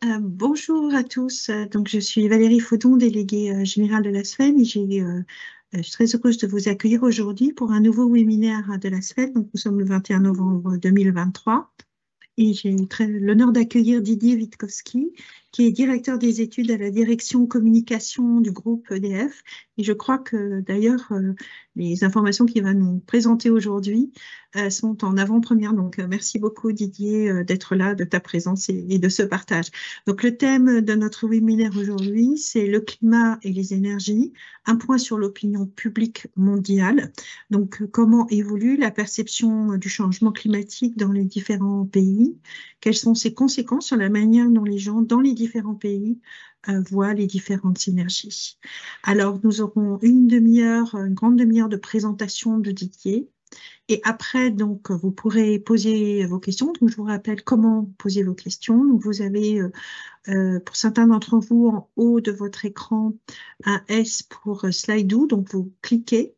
Bonjour à tous. Donc, je suis Valérie Faudon, déléguée générale de la SFEN, et je suis très heureuse de vous accueillir aujourd'hui pour un nouveau webinaire de la SFEN. Donc, nous sommes le 21 novembre 2023. Et j'ai eu l'honneur d'accueillir Didier Witkowski, qui est directeur des études à la direction communication du groupe EDF. Et je crois que d'ailleurs, les informations qu'il va nous présenter aujourd'hui sont en avant-première. Donc, merci beaucoup Didier d'être là, de ta présence et de ce partage. Donc, le thème de notre webinaire aujourd'hui, c'est le climat et les énergies, un point sur l'opinion publique mondiale. Donc, comment évolue la perception du changement climatique dans les différents pays? Quelles sont ses conséquences sur la manière dont les gens dans les différents pays voient les différentes énergies? Alors, nous aurons une grande demi-heure de présentation de Didier. Et après, donc, vous pourrez poser vos questions. Donc, je vous rappelle comment poser vos questions. Donc, vous avez, pour certains d'entre vous, en haut de votre écran, un S pour Slido. Donc, vous cliquez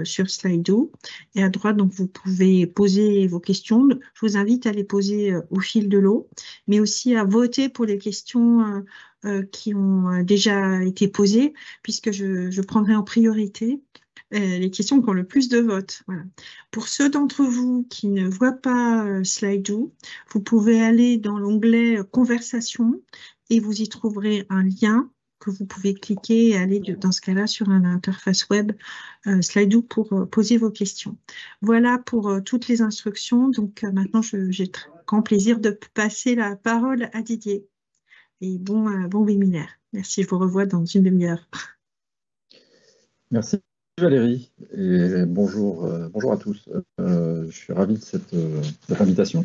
sur Slido. Et à droite, donc, vous pouvez poser vos questions. Je vous invite à les poser au fil de l'eau, mais aussi à voter pour les questions qui ont déjà été posées, puisque je prendrai en priorité les questions qui ont le plus de votes. Voilà. Pour ceux d'entre vous qui ne voient pas Slido, vous pouvez aller dans l'onglet Conversation et vous y trouverez un lien que vous pouvez cliquer et aller dans ce cas-là sur une interface web Slido pour poser vos questions. Voilà pour toutes les instructions. Donc maintenant, j'ai grand plaisir de passer la parole à Didier. Et bon webinaire. Merci, je vous revois dans une demi-heure. Merci Valérie et bonjour à tous. Je suis ravi de cette invitation.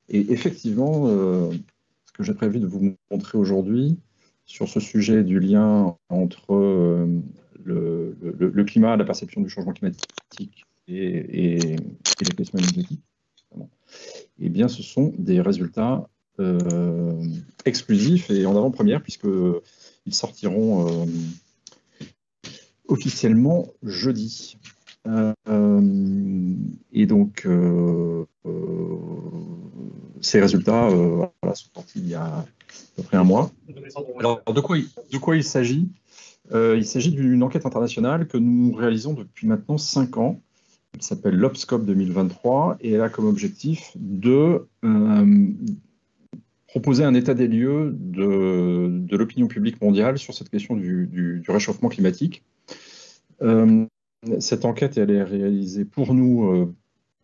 Et effectivement, ce que j'ai prévu de vous montrer aujourd'hui sur ce sujet du lien entre le climat, la perception du changement climatique et les questions énergétiques, eh bien, ce sont des résultats exclusifs et en avant-première puisqu'ils sortiront officiellement jeudi. Et donc, ces résultats sont sortis il y a à peu près un mois. Alors, de quoi il s'agit? Il s'agit d'une enquête internationale que nous réalisons depuis maintenant 5 ans. Elle s'appelle l'Obscope 2023 et elle a comme objectif de proposer un état des lieux de l'opinion publique mondiale sur cette question du réchauffement climatique. Cette enquête, elle est réalisée pour nous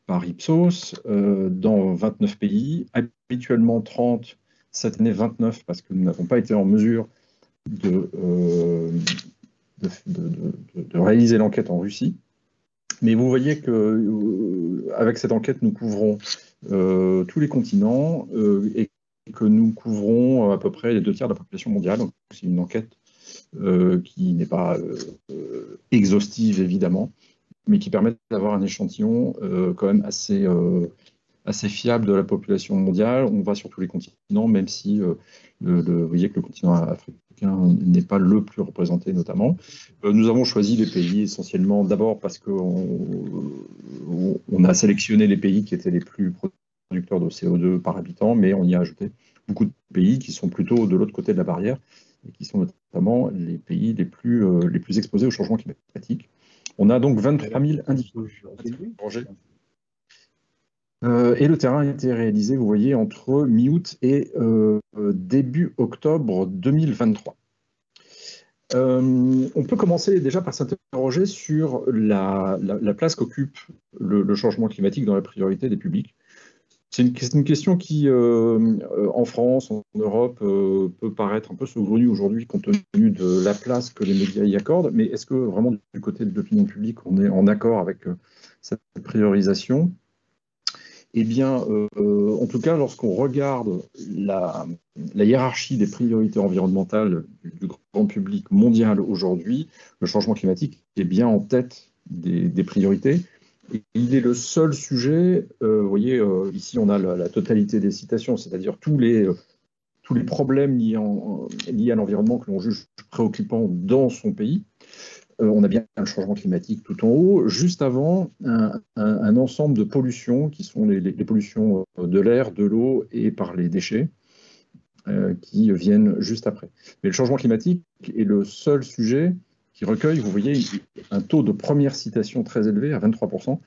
par Ipsos dans 29 pays, habituellement 30, cette année 29, parce que nous n'avons pas été en mesure de réaliser l'enquête en Russie. Mais vous voyez qu'avec cette enquête, nous couvrons tous les continents et que nous couvrons à peu près les 2 tiers de la population mondiale. Donc, c'est une enquête qui n'est pas exhaustive, évidemment, mais qui permet d'avoir un échantillon quand même assez fiable de la population mondiale. On va sur tous les continents, même si vous voyez que le continent africain n'est pas le plus représenté, notamment. Nous avons choisi les pays essentiellement, d'abord parce qu'on a sélectionné les pays qui étaient les plus producteurs de CO2 par habitant, mais on y a ajouté beaucoup de pays qui sont plutôt de l'autre côté de la barrière, et qui sont notamment les pays les plus exposés au changement climatique. On a donc 23 000 individus interrogés. Et le terrain a été réalisé, vous voyez, entre mi-août et début octobre 2023. On peut commencer déjà par s'interroger sur la place qu'occupe le changement climatique dans la priorité des publics. C'est une question qui, en France, en Europe, peut paraître un peu saugrenue aujourd'hui compte tenu de la place que les médias y accordent, mais est-ce que vraiment du côté de l'opinion publique, on est en accord avec cette priorisation? Eh bien, en tout cas, lorsqu'on regarde la hiérarchie des priorités environnementales du grand public mondial aujourd'hui, le changement climatique est bien en tête des priorités. Il est le seul sujet, vous voyez, ici on a la totalité des citations, c'est-à-dire tous les problèmes liés à l'environnement que l'on juge préoccupants dans son pays. On a bien le changement climatique tout en haut. Juste avant, un ensemble de pollutions qui sont les pollutions de l'air, de l'eau et par les déchets. qui viennent juste après. Mais le changement climatique est le seul sujet qui recueille, vous voyez, un taux de première citation très élevé, à 23%,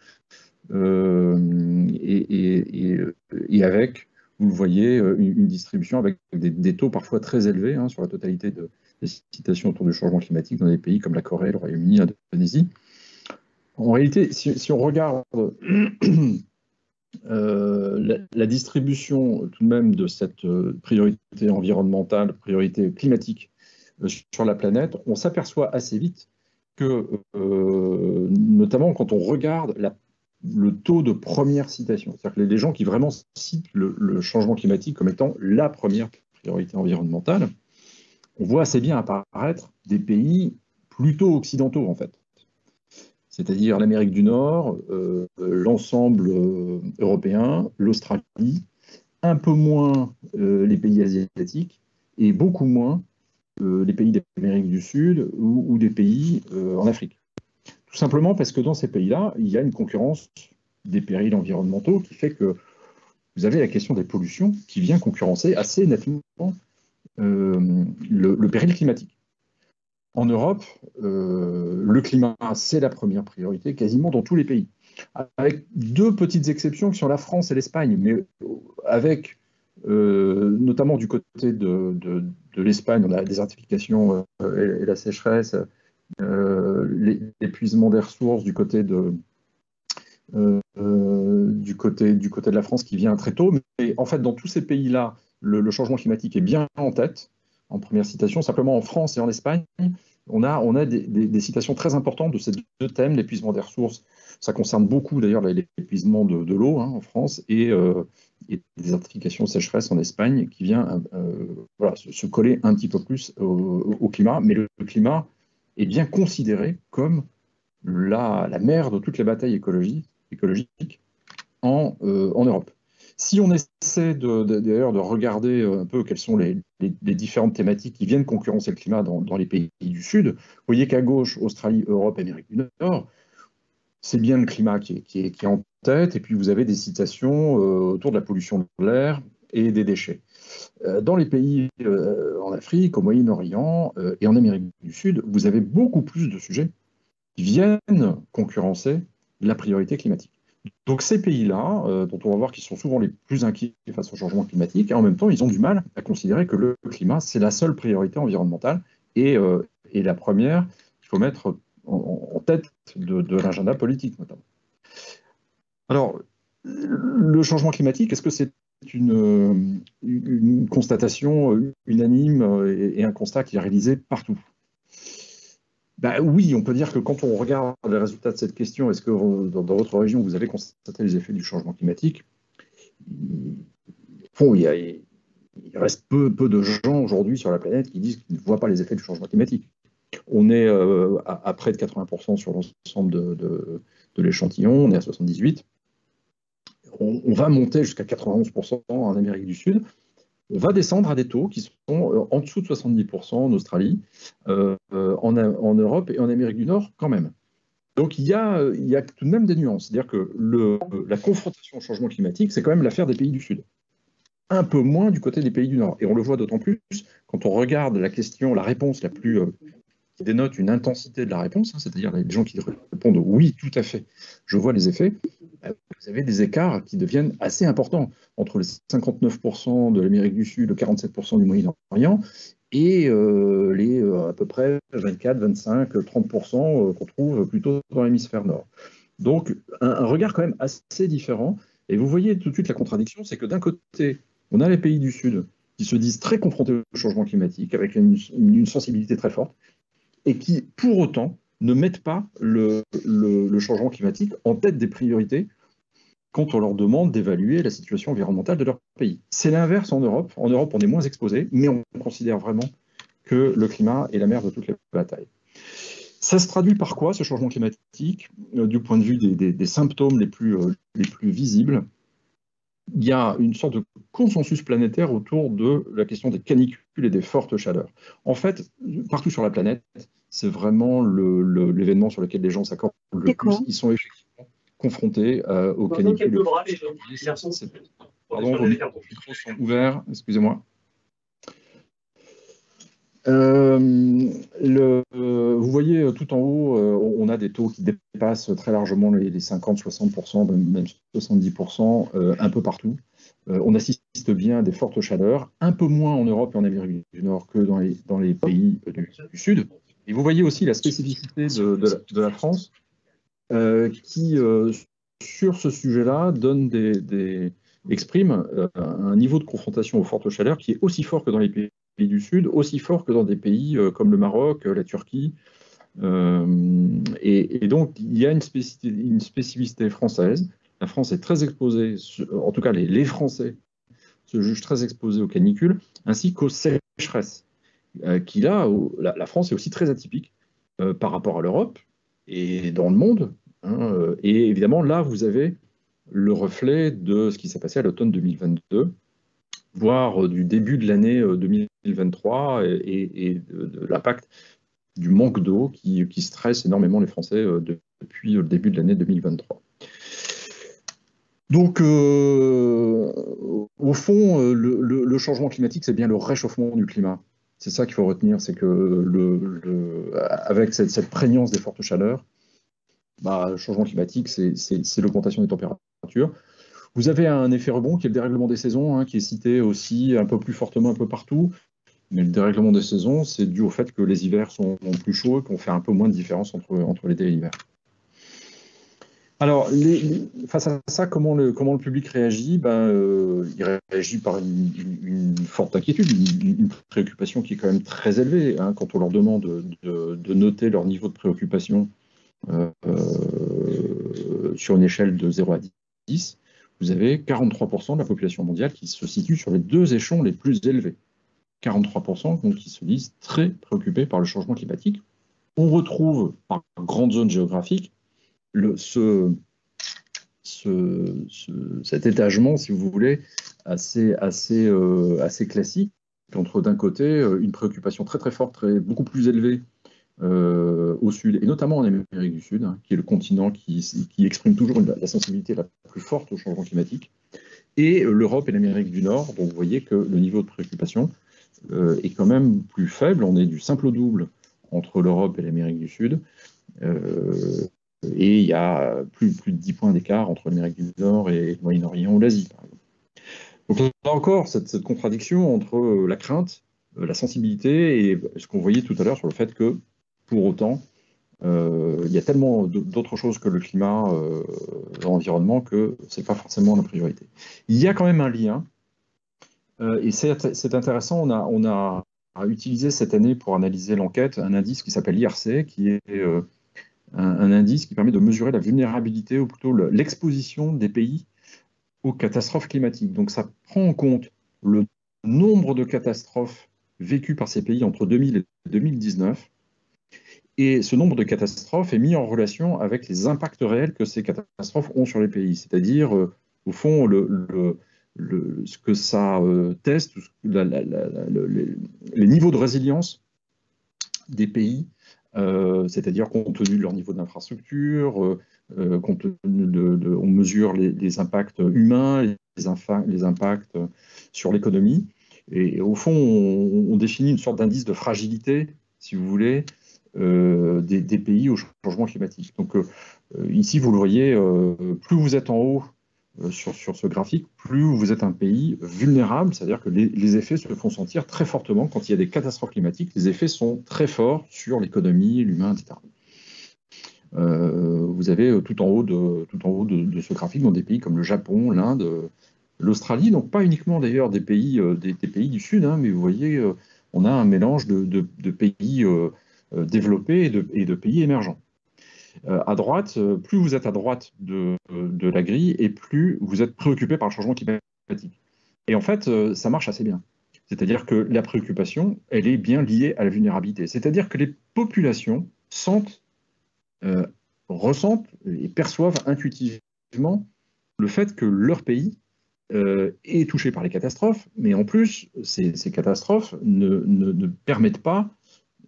et avec, vous le voyez, une distribution avec des taux parfois très élevés sur la totalité des citations autour du changement climatique dans des pays comme la Corée, le Royaume-Uni, l'Indonésie. En réalité, si on regarde la distribution tout de même de cette priorité environnementale, priorité climatique sur la planète, on s'aperçoit assez vite que, notamment quand on regarde le taux de première citation, c'est-à-dire que les gens qui vraiment citent le changement climatique comme étant la première priorité environnementale, on voit assez bien apparaître des pays plutôt occidentaux, en fait. C'est-à-dire l'Amérique du Nord, l'ensemble européen, l'Australie, un peu moins les pays asiatiques et beaucoup moins les pays d'Amérique du Sud ou des pays en Afrique. Tout simplement parce que dans ces pays-là, il y a une concurrence des périls environnementaux qui fait que vous avez la question des pollutions qui vient concurrencer assez nettement le péril climatique. En Europe, le climat, c'est la première priorité quasiment dans tous les pays, avec deux petites exceptions qui sont la France et l'Espagne, mais avec notamment du côté de l'Espagne, on a la désertification et la sécheresse, l'épuisement des ressources du côté de la France qui vient très tôt. Mais en fait, dans tous ces pays-là, le changement climatique est bien en tête, en première citation. Simplement en France et en Espagne, on a des citations très importantes de ces deux thèmes, l'épuisement des ressources. Ça concerne beaucoup d'ailleurs l'épuisement de l'eau en France et la désertification sécheresse en Espagne qui vient se coller un petit peu plus au climat. Mais le climat est bien considéré comme la mère de toutes les batailles écologiques en Europe. Si on essaie d'ailleurs de regarder un peu quelles sont les différentes thématiques qui viennent concurrencer le climat dans les pays du Sud, vous voyez qu'à gauche, Australie, Europe, Amérique du Nord, c'est bien le climat qui est en tête, et puis vous avez des citations autour de la pollution de l'air et des déchets. Dans les pays en Afrique, au Moyen-Orient et en Amérique du Sud, vous avez beaucoup plus de sujets qui viennent concurrencer la priorité climatique. Donc ces pays-là, dont on va voir qu'ils sont souvent les plus inquiets face au changement climatique, et en même temps, ils ont du mal à considérer que le climat, c'est la seule priorité environnementale et la première qu'il faut mettre en tête de l'agenda politique, notamment. Alors, le changement climatique, est-ce que c'est une constatation unanime et un constat qui est réalisé partout? Oui, on peut dire que quand on regarde les résultats de cette question, est-ce que dans votre région, vous avez constaté les effets du changement climatique? Il reste peu de gens aujourd'hui sur la planète qui disent qu'ils ne voient pas les effets du changement climatique. On est à près de 80% sur l'ensemble de l'échantillon, on est à 78%. On va monter jusqu'à 91% en Amérique du Sud. On va descendre à des taux qui sont en dessous de 70% en Australie, en Europe et en Amérique du Nord quand même. Donc il y a tout de même des nuances. C'est-à-dire que la confrontation au changement climatique, c'est quand même l'affaire des pays du Sud. Un peu moins du côté des pays du Nord. Et on le voit d'autant plus quand on regarde la question, la réponse la plus qui dénote une intensité de la réponse, c'est-à-dire les gens qui répondent oui, tout à fait, je vois les effets. Vous avez des écarts qui deviennent assez importants entre les 59% de l'Amérique du Sud, le 47% du Moyen-Orient et les à peu près 24, 25, 30% qu'on trouve plutôt dans l'hémisphère nord. Donc un regard quand même assez différent. Et vous voyez tout de suite la contradiction, c'est que d'un côté, on a les pays du Sud qui se disent très confrontés au changement climatique, avec une sensibilité très forte, et qui, pour autant, ne mettent pas le changement climatique en tête des priorités quand on leur demande d'évaluer la situation environnementale de leur pays. C'est l'inverse en Europe. En Europe, on est moins exposé, mais on considère vraiment que le climat est la mère de toutes les batailles. Ça se traduit par quoi, ce changement climatique, du point de vue des symptômes les plus visibles? Il y a une sorte de consensus planétaire autour de la question des canicules et des fortes chaleurs. En fait, partout sur la planète, c'est vraiment l'événement sur lequel les gens s'accordent le plus. Ils sont effectivement confrontés aux canicules. Pardon, vos micros sont ouverts, excusez-moi. Vous voyez tout en haut, on a des taux qui dépassent très largement les 50-60%, même 70%, un peu partout. On assiste bien à des fortes chaleurs, un peu moins en Europe et en Amérique du Nord que dans les pays du Sud. Et vous voyez aussi la spécificité de la France, qui, sur ce sujet-là, exprime un niveau de confrontation aux fortes chaleurs qui est aussi fort que dans les pays du Sud, aussi fort que dans des pays comme le Maroc, la Turquie. Et donc, il y a une spécificité française. La France est très exposée, en tout cas les Français se jugent très exposés aux canicules, ainsi qu'aux sécheresses. Qui là, la France est aussi très atypique par rapport à l'Europe et dans le monde. Hein, et évidemment, là, vous avez le reflet de ce qui s'est passé à l'automne 2022, voire du début de l'année 2023 et de l'impact du manque d'eau qui stresse énormément les Français depuis le début de l'année 2023. Donc, au fond, le changement climatique, c'est bien le réchauffement du climat. C'est ça qu'il faut retenir, c'est que avec cette prégnance des fortes chaleurs, le changement climatique, c'est l'augmentation des températures. Vous avez un effet rebond qui est le dérèglement des saisons, qui est cité aussi un peu plus fortement un peu partout. Mais le dérèglement des saisons, c'est dû au fait que les hivers sont plus chauds et qu'on fait un peu moins de différence entre l'été et l'hiver. Alors, face à ça, comment le public réagit? Il réagit par une forte inquiétude, une préoccupation qui est quand même très élevée. Quand on leur demande de noter leur niveau de préoccupation sur une échelle de 0 à 10, vous avez 43% de la population mondiale qui se situe sur les deux échelons les plus élevés. 43% donc, qui se disent très préoccupés par le changement climatique. On retrouve par grande zone géographique cet étagement, si vous voulez, assez classique, entre d'un côté une préoccupation très très forte, beaucoup plus élevée au Sud, et notamment en Amérique du Sud, qui est le continent qui exprime toujours la sensibilité la plus forte au changement climatique, et l'Europe et l'Amérique du Nord, dont vous voyez que le niveau de préoccupation est quand même plus faible. On est du simple au double entre l'Europe et l'Amérique du Sud. Et il y a plus de 10 points d'écart entre l'Amérique du Nord et le Moyen-Orient ou l'Asie, par exemple. Donc là encore, cette contradiction entre la crainte, la sensibilité et ce qu'on voyait tout à l'heure sur le fait que, pour autant, il y a tellement d'autres choses que le climat, l'environnement, que ce n'est pas forcément la priorité. Il y a quand même un lien, et c'est intéressant, on a utilisé cette année pour analyser l'enquête un indice qui s'appelle l'IRC, qui est un indice qui permet de mesurer la vulnérabilité, ou plutôt l'exposition des pays aux catastrophes climatiques. Donc ça prend en compte le nombre de catastrophes vécues par ces pays entre 2000 et 2019. Et ce nombre de catastrophes est mis en relation avec les impacts réels que ces catastrophes ont sur les pays. C'est-à-dire, au fond, ce que ça teste, les niveaux de résilience des pays, c'est-à-dire compte tenu de leur niveau d'infrastructure, on mesure les impacts humains, les impacts sur l'économie. Et au fond, on définit une sorte d'indice de fragilité, si vous voulez, des pays au changement climatique. Donc ici, vous le voyez, plus vous êtes en haut sur ce graphique, plus vous êtes un pays vulnérable, c'est-à-dire que les effets se font sentir très fortement quand il y a des catastrophes climatiques. Les effets sont très forts sur l'économie, l'humain, etc. Vous avez tout en haut de ce graphique dans des pays comme le Japon, l'Inde, l'Australie, donc pas uniquement d'ailleurs des pays du Sud, mais vous voyez, on a un mélange de pays développés et de pays émergents. À droite, plus vous êtes à droite de la grille, et plus vous êtes préoccupé par le changement climatique. Et en fait, ça marche assez bien. C'est-à-dire que la préoccupation, elle est bien liée à la vulnérabilité. C'est-à-dire que les populations ressentent et perçoivent intuitivement le fait que leur pays est touché par les catastrophes, mais en plus, ces catastrophes ne permettent pas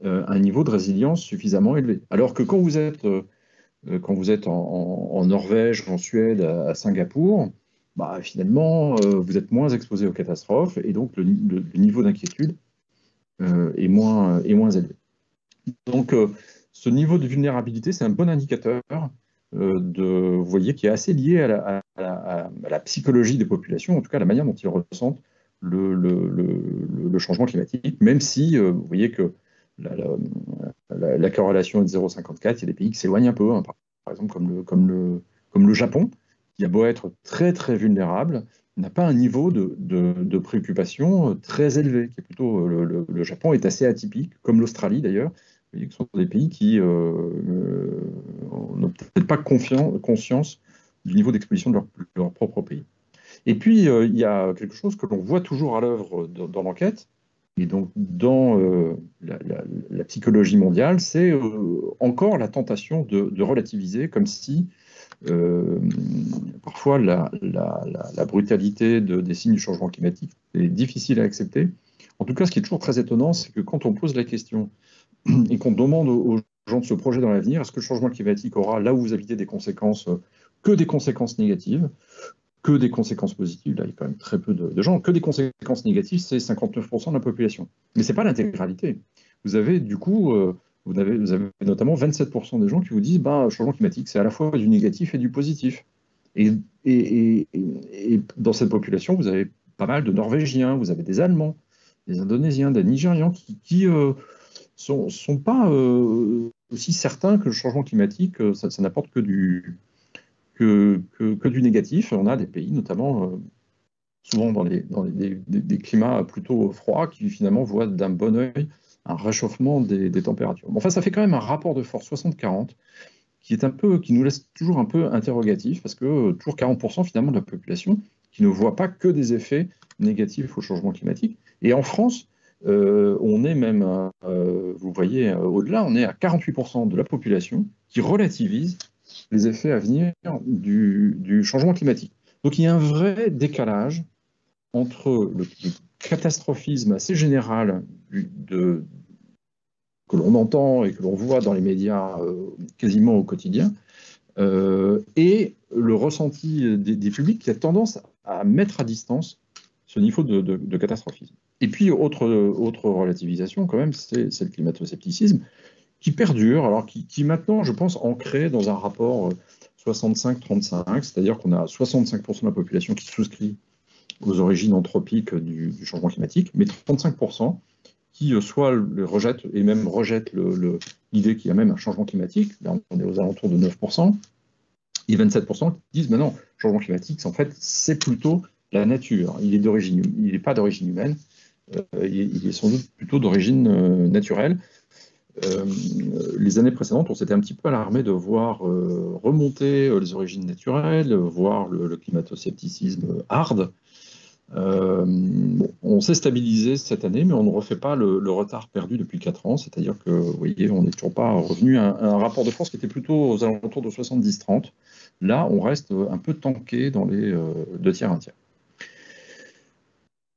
un niveau de résilience suffisamment élevé. Alors que quand vous êtes en Norvège, en Suède, à Singapour, finalement, vous êtes moins exposé aux catastrophes, et donc le niveau d'inquiétude est moins élevé. Donc, ce niveau de vulnérabilité, c'est un bon indicateur vous voyez, qui est assez lié à la psychologie des populations, en tout cas la manière dont ils ressentent le changement climatique, même si vous voyez que la corrélation est de 0,54, il y a des pays qui s'éloignent un peu, hein, par exemple comme le Japon, qui a beau être très très vulnérable, n'a pas un niveau de préoccupation très élevé, qui est plutôt le Japon est assez atypique, comme l'Australie d'ailleurs. Vous voyez que ce sont des pays qui n'ont peut-être pas conscience du niveau d'exposition de leur propre pays. Et puis, il y a quelque chose que l'on voit toujours à l'œuvre dans l'enquête, et donc dans la psychologie mondiale, c'est encore la tentation de relativiser, comme si parfois la brutalité des signes du changement climatique est difficile à accepter. En tout cas, ce qui est toujours très étonnant, c'est que quand on pose la question et qu'on demande aux gens de se projeter dans l'avenir, est-ce que le changement climatique aura, là où vous habitez, des conséquences, que des conséquences négatives, que des conséquences positives, là il y a quand même très peu de gens, que des conséquences négatives, c'est 59% de la population. Mais ce n'est pas l'intégralité. Vous avez du coup, vous avez notamment 27% des gens qui vous disent, le changement climatique, c'est à la fois du négatif et du positif. Et dans cette population, vous avez pas mal de Norvégiens, vous avez des Allemands, des Indonésiens, des Nigérians qui sont pas aussi certains que le changement climatique, ça n'apporte que du négatif. On a des pays, notamment souvent dans des climats plutôt froids, qui finalement voient d'un bon œil un réchauffement des températures. Enfin, ça fait quand même un rapport de force 60-40 qui nous laisse toujours un peu interrogatif, parce que toujours 40% finalement de la population qui ne voit pas que des effets négatifs au changement climatique. Et en France, on est même, vous voyez, au-delà, on est à 48% de la population qui relativise les effets à venir du changement climatique. Donc il y a un vrai décalage entre le catastrophisme assez général que l'on entend et que l'on voit dans les médias quasiment au quotidien, et le ressenti des publics qui a tendance à mettre à distance ce niveau de catastrophisme. Et puis, autre relativisation, quand même, c'est le climato-scepticisme qui perdure, alors qui maintenant, je pense, ancré dans un rapport 65-35, c'est-à-dire qu'on a 65% de la population qui souscrit aux origines anthropiques du changement climatique, mais 35% qui soit le rejettent, et même rejettent l'idée qu'il y a même un changement climatique, là on est aux alentours de 9%, et 27% qui disent, non, le changement climatique, en fait, c'est plutôt la nature, il n'est pas d'origine humaine, il est sans doute plutôt d'origine naturelle. Les années précédentes, on s'était un petit peu alarmé de voir remonter les origines naturelles, voir le climato-scepticisme hard. On s'est stabilisé cette année, mais on ne refait pas le retard perdu depuis 4 ans, c'est-à-dire que, vous voyez, on n'est toujours pas revenu à un rapport de force qui était plutôt aux alentours de 70-30. Là, on reste un peu tanké dans les 2 tiers, 1 tiers.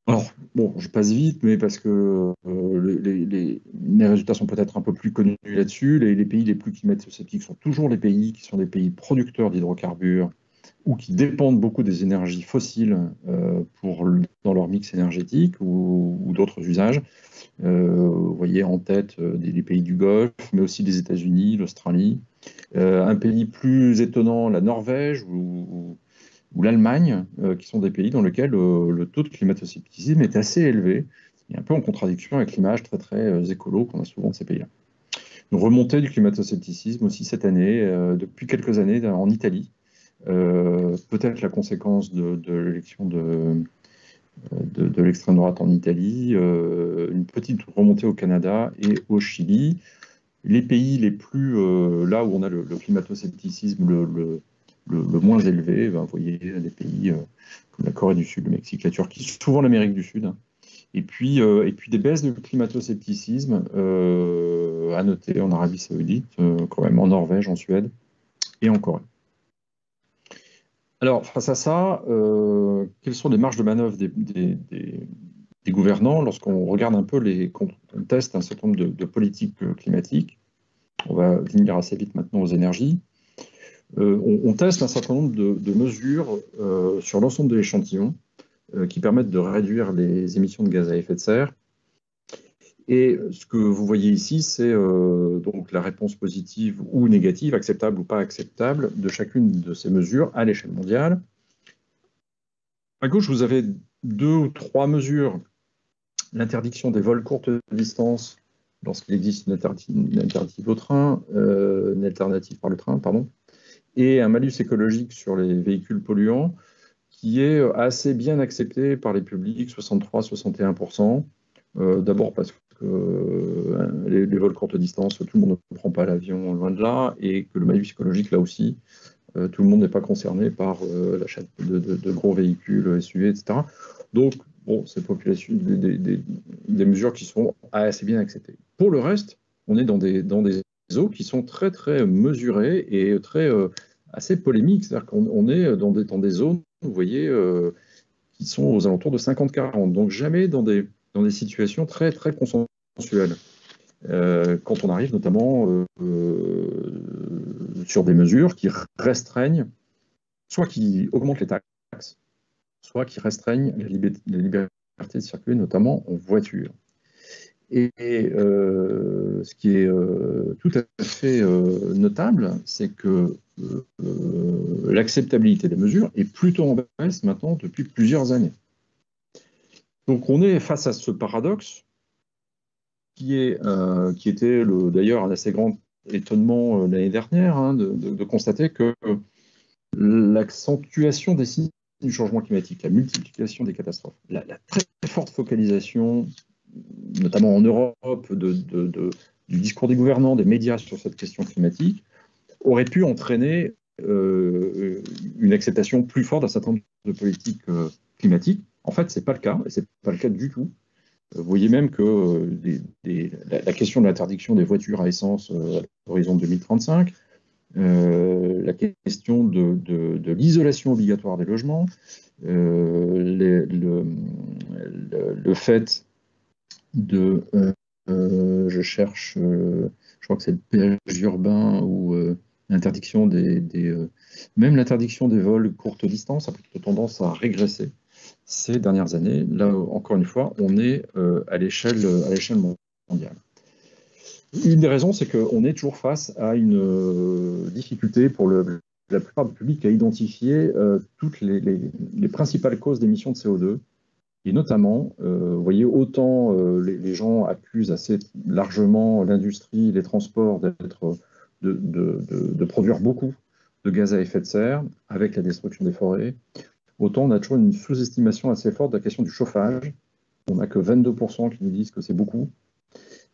Alors, bon, je passe vite, mais parce que les résultats sont peut-être un peu plus connus là-dessus. Les pays les plus climato-sceptiques sont toujours les pays qui sont des pays producteurs d'hydrocarbures ou qui dépendent beaucoup des énergies fossiles dans leur mix énergétique ou d'autres usages. Vous voyez en tête des pays du Golfe, mais aussi des États-Unis, l'Australie. Un pays plus étonnant, la Norvège ou l'Allemagne, qui sont des pays dans lesquels le taux de climato-scepticisme est assez élevé, et un peu en contradiction avec l'image très très écolo qu'on a souvent de ces pays-là. Une remontée du climato-scepticisme aussi cette année, depuis quelques années en Italie, peut-être la conséquence de l'élection de l'extrême droite en Italie, une petite remontée au Canada et au Chili. Les pays les plus, là où on a le climato-scepticisme le moins élevé, vous voyez des pays comme la Corée du Sud, le Mexique, la Turquie, souvent l'Amérique du Sud. Et puis des baisses de climato-scepticisme à noter en Arabie Saoudite, quand même en Norvège, en Suède et en Corée. Alors, face à ça, quelles sont les marges de manœuvre des gouvernants lorsqu'on regarde un peu qu'on teste un certain nombre de politiques climatiques? On va venir assez vite maintenant aux énergies. On teste un certain nombre de mesures sur l'ensemble de l'échantillon qui permettent de réduire les émissions de gaz à effet de serre. Et ce que vous voyez ici, c'est donc la réponse positive ou négative, acceptable ou pas acceptable, de chacune de ces mesures à l'échelle mondiale. À gauche, vous avez 2 ou 3 mesures. L'interdiction des vols courte distance, lorsqu'il existe une alternative au train, une alternative par le train, pardon, et un malus écologique sur les véhicules polluants, qui est assez bien accepté par les publics, 63-61%. D'abord parce que les vols courte distance, tout le monde ne prend pas l'avion, loin de là, et que le malus écologique, là aussi, tout le monde n'est pas concerné par l'achat de gros véhicules SUV, etc. Donc, bon, c'est des mesures qui sont assez bien acceptées. Pour le reste, on est dans des eaux qui sont très, très mesurées et très, assez polémiques. C'est-à-dire qu'on est dans des zones, vous voyez, qui sont aux alentours de 50-40. Donc, jamais dans des situations très, très consensuelles. Quand on arrive notamment sur des mesures qui restreignent, soit qui augmentent les taxes, soit qui restreignent la liberté de circuler, notamment en voiture. Et ce qui est tout à fait notable, c'est que l'acceptabilité des mesures est plutôt en baisse maintenant depuis plusieurs années. Donc on est face à ce paradoxe qui était d'ailleurs un assez grand étonnement l'année dernière, hein, de constater que l'accentuation des signes du changement climatique, la multiplication des catastrophes, la très forte focalisation, notamment en Europe, du discours des gouvernants, des médias sur cette question climatique, aurait pu entraîner une acceptation plus forte d'un certain nombre de politiques climatiques. En fait, ce n'est pas le cas, et ce n'est pas le cas du tout. Vous voyez même que la question de l'interdiction des voitures à essence à l'horizon 2035, la question de l'isolation obligatoire des logements, le fait de, je cherche, je crois que c'est le péage urbain ou l'interdiction même l'interdiction des vols courte distance a plutôt tendance à régresser ces dernières années. Là, encore une fois, on est à l'échelle mondiale. Une des raisons, c'est qu'on est toujours face à une difficulté pour la plupart du public à identifier toutes les principales causes d'émissions de CO2. Et notamment, vous voyez, autant les gens accusent assez largement l'industrie, les transports de produire beaucoup de gaz à effet de serre avec la destruction des forêts, autant on a toujours une sous-estimation assez forte de la question du chauffage. On n'a que 22% qui nous disent que c'est beaucoup,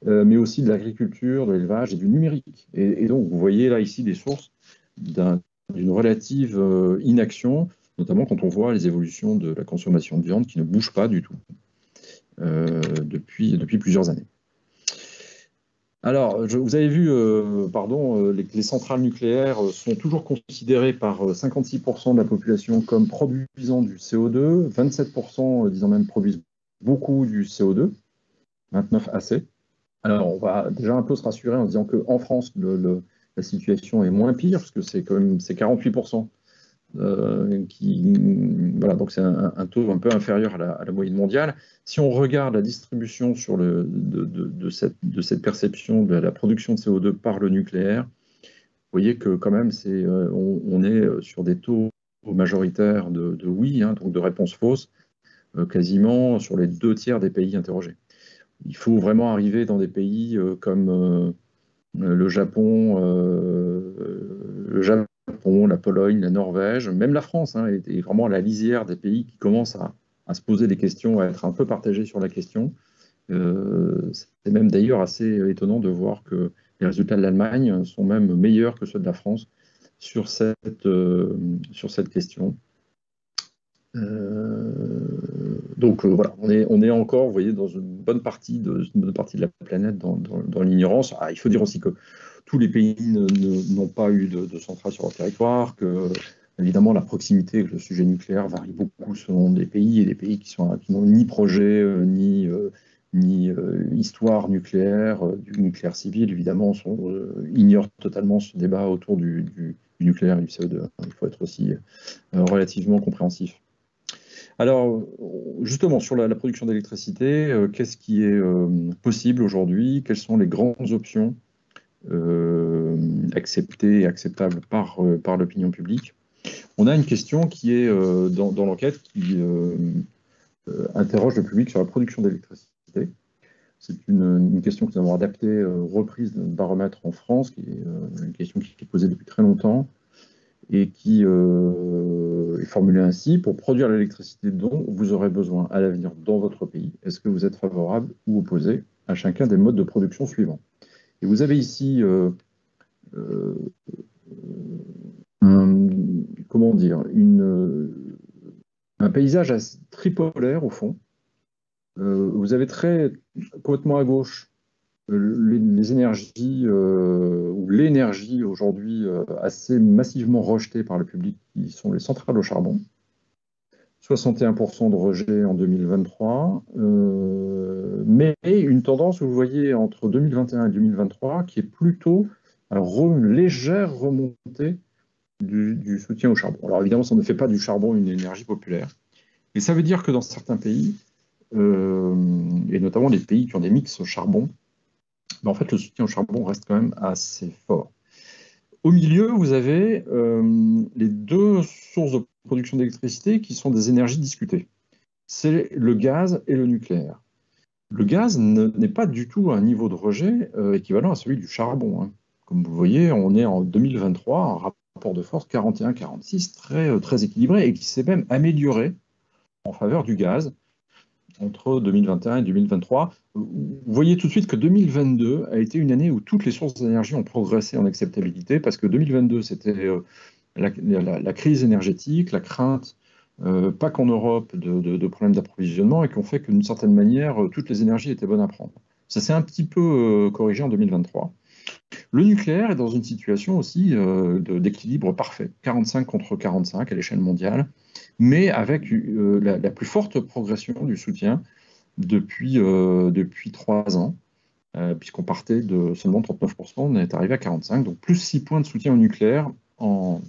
mais aussi de l'agriculture, de l'élevage et du numérique. Et donc, vous voyez là ici des sources d'une relative inaction, notamment quand on voit les évolutions de la consommation de viande qui ne bougent pas du tout depuis plusieurs années. Alors, vous avez vu, les centrales nucléaires sont toujours considérées par 56% de la population comme produisant du CO2, 27% disant même produisent beaucoup du CO2, 29% assez. Alors, on va déjà un peu se rassurer en se disant qu'en France, la situation est moins pire, parce que c'est 48%. Voilà, donc c'est un taux un peu inférieur à la moyenne mondiale. Si on regarde la distribution de cette perception de la production de CO2 par le nucléaire, vous voyez que quand même on est sur des taux majoritaires de oui, hein, donc de réponse fausse, quasiment sur les 2/3 des pays interrogés. Il faut vraiment arriver dans des pays comme le Japon, la Pologne, la Norvège, même la France, hein, est vraiment à la lisière des pays qui commencent à se poser des questions, à être un peu partagés sur la question. C'est même d'ailleurs assez étonnant de voir que les résultats de l'Allemagne sont même meilleurs que ceux de la France sur cette question. Donc voilà, on est encore, vous voyez, dans une bonne partie de la planète dans l'ignorance. Il faut dire aussi que tous les pays n'ont pas eu de centrale sur leur territoire, que évidemment la proximité avec le sujet nucléaire varie beaucoup selon des pays, et des pays qui n'ont ni projet, ni histoire nucléaire, du nucléaire civil, évidemment, ignorent totalement ce débat autour du nucléaire et du CO2. Il faut être aussi relativement compréhensif. Alors, justement, sur la production d'électricité, qu'est-ce qui est possible aujourd'hui? Quelles sont les grandes options acceptées et acceptables par l'opinion publique? On a une question qui est dans l'enquête qui interroge le public sur la production d'électricité. C'est une question que nous avons adaptée, reprise d'un baromètre en France, qui est une question qui est posée depuis très longtemps et qui est formulée ainsi: pour produire l'électricité dont vous aurez besoin à l'avenir dans votre pays, est-ce que vous êtes favorable ou opposé à chacun des modes de production suivants? Et vous avez ici euh, un, comment dire, un paysage tripolaire au fond. Vous avez complètement à gauche les énergies ou l'énergie aujourd'hui assez massivement rejetée par le public, qui sont les centrales au charbon. 61% de rejet en 2023, mais une tendance, vous voyez, entre 2021 et 2023, qui est plutôt une légère remontée du soutien au charbon. Alors évidemment, ça ne fait pas du charbon une énergie populaire, mais ça veut dire que dans certains pays, et notamment les pays qui ont des mix au charbon, ben, en fait, le soutien au charbon reste quand même assez fort. Au milieu, vous avez les deux sources de production d'électricité qui sont des énergies discutées. C'est le gaz et le nucléaire. Le gaz n'est pas du tout à un niveau de rejet équivalent à celui du charbon, hein. Comme vous voyez, on est en 2023, un rapport de force 41-46, très équilibré, et qui s'est même amélioré en faveur du gaz entre 2021 et 2023. Vous voyez tout de suite que 2022 a été une année où toutes les sources d'énergie ont progressé en acceptabilité, parce que 2022, c'était la crise énergétique, la crainte, pas qu'en Europe, de problèmes d'approvisionnement, et qui ont fait que d'une certaine manière, toutes les énergies étaient bonnes à prendre. Ça s'est un petit peu corrigé en 2023. Le nucléaire est dans une situation aussi d'équilibre parfait, 45 contre 45 à l'échelle mondiale, mais avec la plus forte progression du soutien depuis 3 ans, puisqu'on partait de seulement 39%, on est arrivé à 45%, donc plus 6 points de soutien au nucléaire en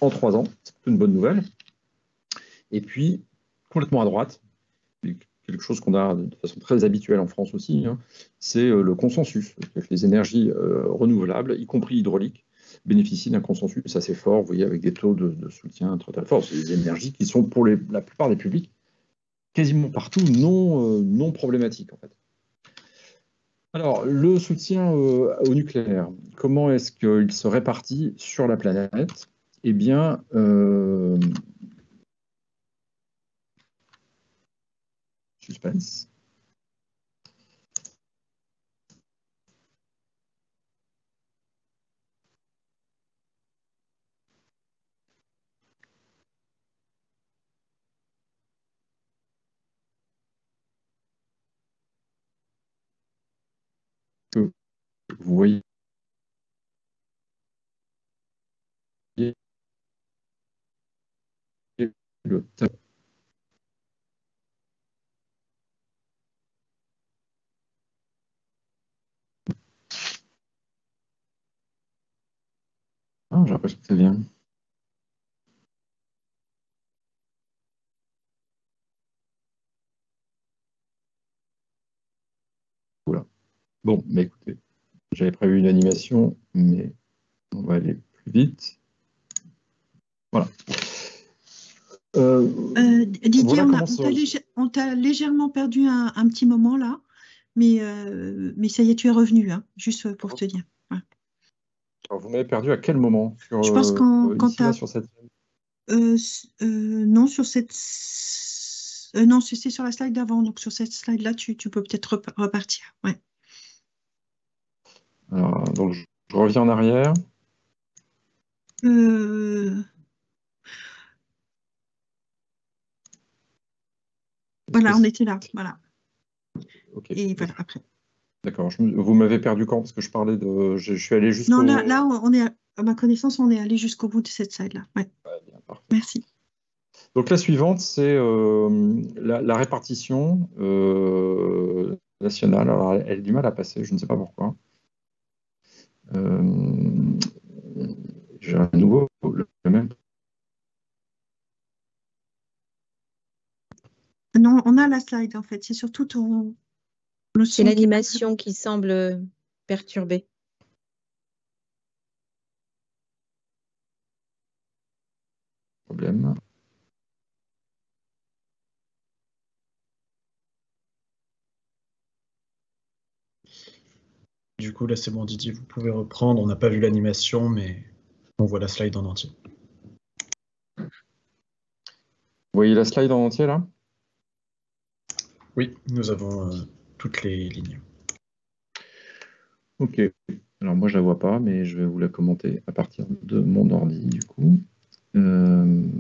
3 ans, c'est plutôt une bonne nouvelle. Et puis, complètement à droite, quelque chose qu'on a de façon très habituelle en France aussi, hein, c'est le consensus. Les énergies renouvelables, y compris hydrauliques, bénéficient d'un consensus assez fort, vous voyez, avec des taux de soutien très forts. C'est des énergies qui sont pour la plupart des publics quasiment partout non problématiques, en fait. Alors, le soutien au nucléaire, comment est-ce qu'il se répartit sur la planète? Eh bien, suspense. Vous voyez le tableau. Ah, j'ai l'impression que c'est bien. Voilà. Bon, mais écoutez, j'avais prévu une animation, mais on va aller plus vite. Voilà. Didier, Voilà comment on t'a légèrement perdu un petit moment là, mais ça y est, tu es revenu, hein, juste pour te dire. Ouais. Alors, vous m'avez perdu à quel moment? Je pense quand tu Ici, là, as... sur cette... non, non, c'est sur la slide d'avant, donc sur cette slide-là, tu peux peut-être repartir. Ouais. Alors, donc, je reviens en arrière. Voilà, on était là. Voilà. Okay. Et voilà, après. D'accord. Vous m'avez perdu quand? Parce que je parlais de... Je suis allé jusqu'au... Non, là on est, à ma connaissance, on est allé jusqu'au bout de cette slide-là. Ouais. Ouais, bien, parfait. Merci. Donc la suivante, c'est la répartition nationale. Alors, elle a du mal à passer, je ne sais pas pourquoi. J'ai un nouveau, le même. Non, on a la slide en fait. C'est surtout le C'est son l'animation qui semble perturbée. Problème. Du coup, là, c'est bon, Didier, vous pouvez reprendre. On n'a pas vu l'animation, mais on voit la slide en entier. Vous voyez la slide en entier, là? Oui, nous avons toutes les lignes. Ok. Alors, moi, je la vois pas, mais je vais vous la commenter à partir de mon ordi, du coup. Donc,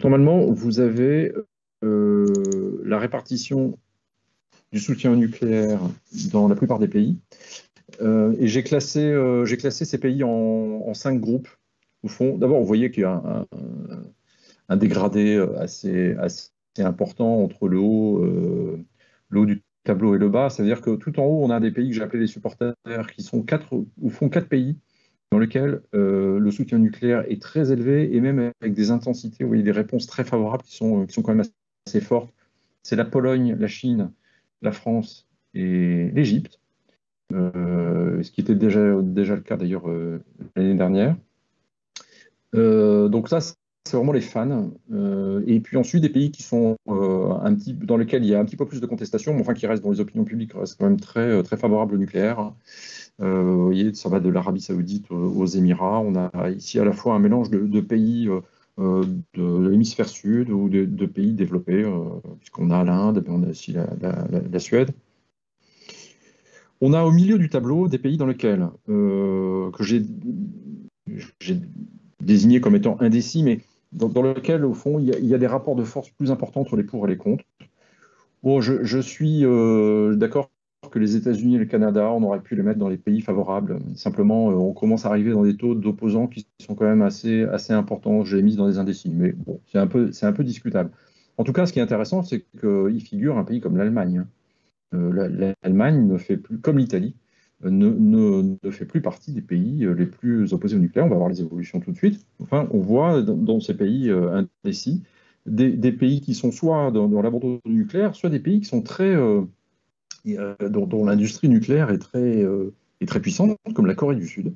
normalement, vous avez la répartition du soutien au nucléaire dans la plupart des pays. Et j'ai classé ces pays en 5 groupes. Au fond, d'abord, vous voyez qu'il y a un dégradé assez important entre le haut du tableau et le bas. C'est-à-dire que tout en haut, on a des pays que j'ai appelés les supporters, qui sont au fond 4 pays dans lesquels le soutien nucléaire est très élevé et même avec des intensités, vous voyez, des réponses très favorables qui sont quand même assez fortes. C'est la Pologne, la Chine, la France et l'Égypte, ce qui était déjà le cas d'ailleurs l'année dernière. Donc ça, c'est vraiment les fans. Et puis ensuite, des pays qui sont dans lesquels il y a un petit peu plus de contestation, mais enfin qui restent dans les opinions publiques, restent quand même très, très favorables au nucléaire. Vous voyez, ça va de l'Arabie Saoudite aux Émirats. On a ici à la fois un mélange de pays de l'hémisphère sud ou de pays développés, puisqu'on a l'Inde, on a aussi la Suède. On a au milieu du tableau des pays dans lesquels, que j'ai désigné comme étant indécis, mais dans lequel, au fond, il y a des rapports de force plus importants entre les pour et les contre. Bon, je suis d'accord que les États-Unis et le Canada, on aurait pu les mettre dans les pays favorables. Simplement, on commence à arriver dans des taux d'opposants qui sont quand même assez importants. Je l'ai mis dans des indécis, mais bon, c'est un peu discutable. En tout cas, ce qui est intéressant, c'est qu'il figure un pays comme l'Allemagne. L'Allemagne ne fait plus, comme l'Italie, ne fait plus partie des pays les plus opposés au nucléaire. On va voir les évolutions tout de suite. Enfin, on voit dans ces pays indécis des pays qui sont soit dans l'abandon du nucléaire, soit des pays qui sont très dont l'industrie nucléaire est très puissante, comme la Corée du Sud,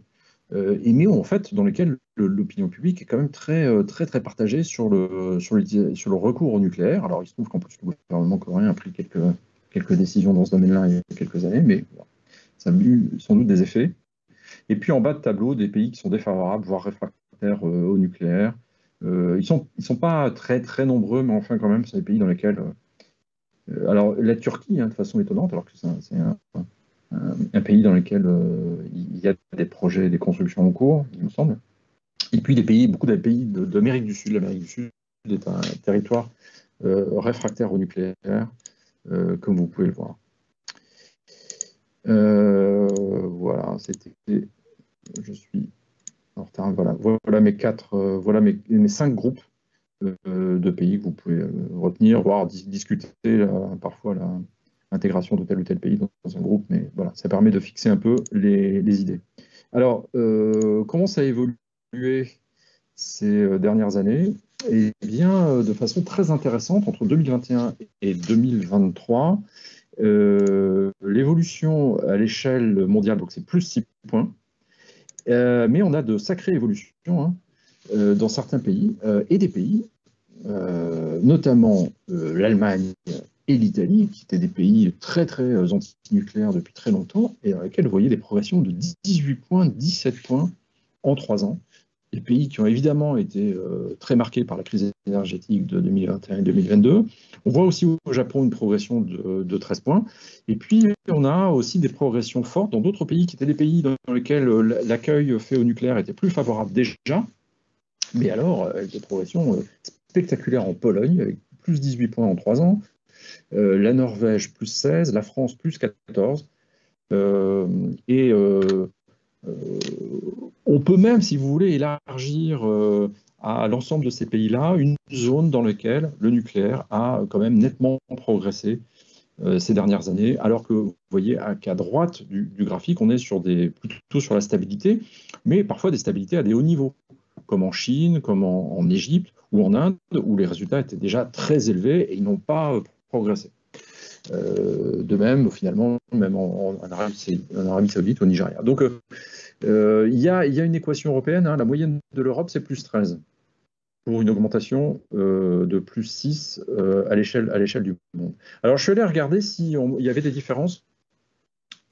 mais en fait dans lesquels l'opinion publique est quand même très partagée sur le recours au nucléaire. Alors il se trouve qu'en plus le gouvernement coréen a pris quelques décisions dans ce domaine-là il y a quelques années, mais bon, ça a eu sans doute des effets. Et puis en bas de tableau, des pays qui sont défavorables, voire réfractaires au nucléaire. Ils sont pas très nombreux, mais enfin quand même, c'est des pays dans lesquels... alors la Turquie, de façon étonnante, alors que c'est un pays dans lequel il y a des projets, des constructions en cours, il me semble. Et puis beaucoup des pays d'Amérique du Sud. L'Amérique du Sud est un territoire réfractaire au nucléaire, comme vous pouvez le voir. Voilà, je suis en retard. Voilà mes 5 groupes de pays que vous pouvez retenir, voire discuter parfois l'intégration de tel ou tel pays dans un groupe, mais voilà, ça permet de fixer un peu les idées. Alors, comment ça a évolué ces dernières années? Eh bien, de façon très intéressante, entre 2021 et 2023, l'évolution à l'échelle mondiale, donc c'est plus 6 points, mais on a de sacrées évolutions dans certains pays, et des pays, notamment l'Allemagne et l'Italie, qui étaient des pays très anti-nucléaires depuis très longtemps, et dans lesquels vous voyez des progressions de 18 points, 17 points en 3 ans. Des pays qui ont évidemment été très marqués par la crise énergétique de 2021 et 2022. On voit aussi au Japon une progression de 13 points. Et puis, on a aussi des progressions fortes dans d'autres pays qui étaient des pays dans lesquels l'accueil fait au nucléaire était plus favorable déjà. Mais alors, avec des progressions spectaculaires en Pologne, avec plus 18 points en 3 ans. La Norvège, plus 16. La France, plus 14. On peut même, si vous voulez, élargir à l'ensemble de ces pays-là une zone dans laquelle le nucléaire a quand même nettement progressé ces dernières années, alors que vous voyez qu'à droite du graphique, on est plutôt sur la stabilité, mais parfois des stabilités à des hauts niveaux, comme en Chine, comme en Égypte, ou en Inde, où les résultats étaient déjà très élevés et ils n'ont pas progressé. De même, finalement, même en Arabie Saoudite, au Nigeria. Donc, il y a une équation européenne, hein, la moyenne de l'Europe, c'est plus 13, pour une augmentation de plus 6 à l'échelle du monde. Alors, je suis allé regarder s'il y avait des différences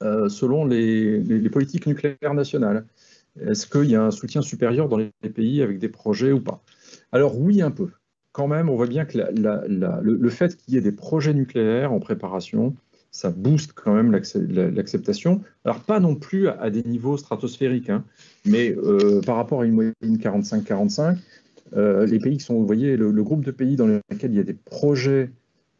selon les politiques nucléaires nationales. Est-ce qu'il y a un soutien supérieur dans les pays avec des projets ou pas? Alors oui, un peu. Quand même, on voit bien que le fait qu'il y ait des projets nucléaires en préparation, ça booste quand même l'acceptation. Alors pas non plus à des niveaux stratosphériques, hein, mais par rapport à une moyenne 45-45, les pays qui sont, vous voyez, le groupe de pays dans lesquels il y a des projets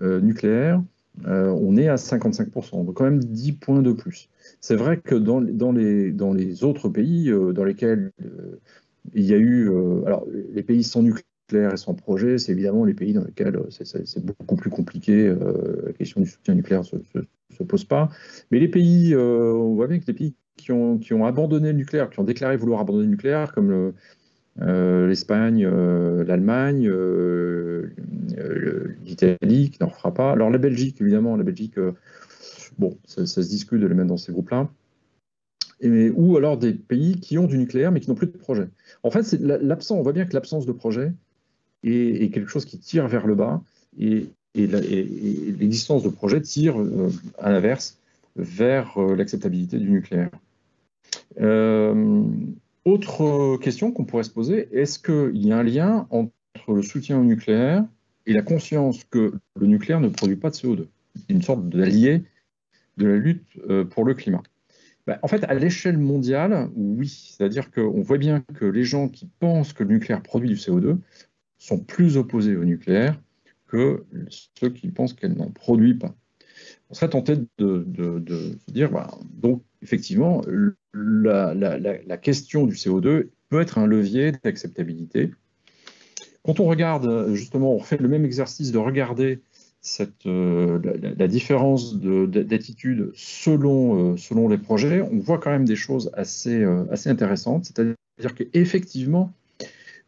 nucléaires, on est à 55%, donc quand même 10 points de plus. C'est vrai que dans les autres pays dans lesquels il y a eu... alors, les pays sans nucléaire et sans projet, c'est évidemment les pays dans lesquels c'est beaucoup plus compliqué, la question du soutien nucléaire ne se pose pas. Mais les pays, on voit bien que les pays qui ont abandonné le nucléaire, qui ont déclaré vouloir abandonner le nucléaire, comme l'Espagne, l'Allemagne, l'Italie, qui n'en refera pas. Alors la Belgique, évidemment, bon, ça se discute de les mettre dans ces groupes-là. Ou alors des pays qui ont du nucléaire mais qui n'ont plus de projet. En fait, on voit bien que l'absence de projet est quelque chose qui tire vers le bas et l'existence de projet tire, à l'inverse, vers l'acceptabilité du nucléaire. Autre question qu'on pourrait se poser, est-ce qu'il y a un lien entre le soutien au nucléaire et la conscience que le nucléaire ne produit pas de CO2, une sorte d'allié de la lutte pour le climat? En fait, à l'échelle mondiale, oui. C'est-à-dire qu'on voit bien que les gens qui pensent que le nucléaire produit du CO2 sont plus opposés au nucléaire que ceux qui pensent qu'elle n'en produit pas. On serait tenté de se dire, donc effectivement, la question du CO2 peut être un levier d'acceptabilité. Quand on regarde, justement, on fait le même exercice de regarder la différence d'attitude selon les projets, on voit quand même des choses assez intéressantes. C'est-à-dire qu'effectivement,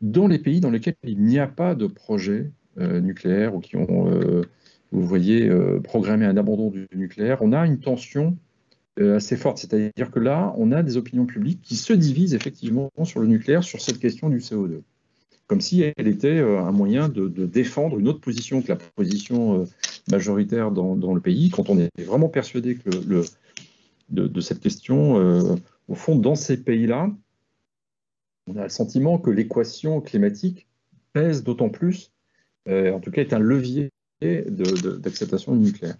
dans les pays dans lesquels il n'y a pas de projet nucléaire ou qui ont, vous voyez, programmé un abandon du nucléaire, on a une tension assez forte. C'est-à-dire que là, on a des opinions publiques qui se divisent effectivement sur le nucléaire, sur cette question du CO2. Comme si elle était un moyen de défendre une autre position que la position majoritaire dans le pays, quand on est vraiment persuadé que de cette question, au fond, dans ces pays-là, on a le sentiment que l'équation climatique pèse d'autant plus, en tout cas est un levier d'acceptation du nucléaire.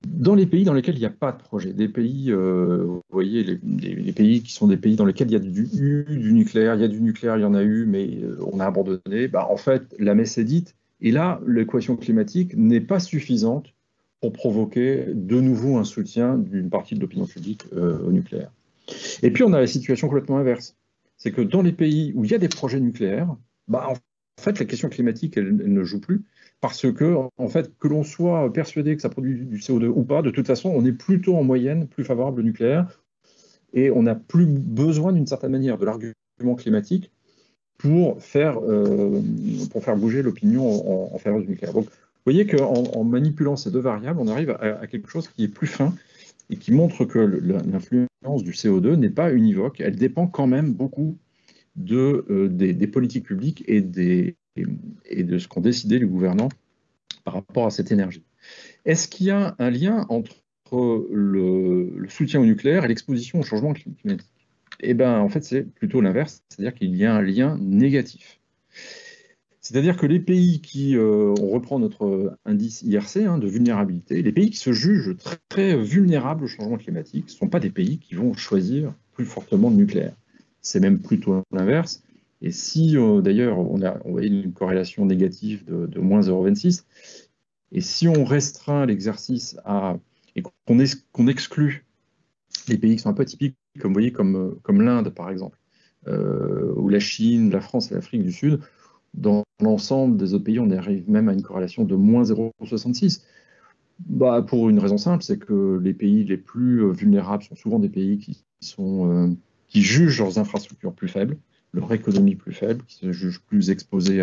Dans les pays dans lesquels il n'y a pas de projet, des pays, vous voyez, les pays qui sont des pays dans lesquels il y a du nucléaire, il y a du nucléaire, il y en a eu, mais on a abandonné, en fait, la messe est dite, et là, l'équation climatique n'est pas suffisante pour provoquer de nouveau un soutien d'une partie de l'opinion publique au nucléaire. Et puis, on a la situation complètement inverse. C'est que dans les pays où il y a des projets nucléaires, en fait, la question climatique, elle ne joue plus. Parce que, en fait, que l'on soit persuadé que ça produit du CO2 ou pas, de toute façon, on est plutôt en moyenne plus favorable au nucléaire et on n'a plus besoin, d'une certaine manière, de l'argument climatique pour faire bouger l'opinion en faveur du nucléaire. Donc, vous voyez qu'en manipulant ces deux variables, on arrive à quelque chose qui est plus fin et qui montre que l'influence du CO2 n'est pas univoque. Elle dépend quand même beaucoup des politiques publiques et de ce qu'ont décidé les gouvernants par rapport à cette énergie. Est-ce qu'il y a un lien entre le soutien au nucléaire et l'exposition au changement climatique? En fait, c'est plutôt l'inverse, c'est-à-dire qu'il y a un lien négatif. C'est-à-dire que les pays qui, on reprend notre indice IRC de vulnérabilité, les pays qui se jugent très, très vulnérables au changement climatique, ne sont pas des pays qui vont choisir plus fortement le nucléaire. C'est même plutôt l'inverse. Et si, d'ailleurs, on voit une corrélation négative de moins 0,26, et si on restreint l'exercice et qu'on exclut les pays qui sont un peu atypiques, comme vous voyez, comme l'Inde, par exemple, ou la Chine, la France et l'Afrique du Sud, dans l'ensemble des autres pays, on arrive même à une corrélation de moins 0,66. Pour une raison simple, c'est que les pays les plus vulnérables sont souvent des pays qui jugent leurs infrastructures plus faibles, leur économie plus faible, qui se jugent plus exposés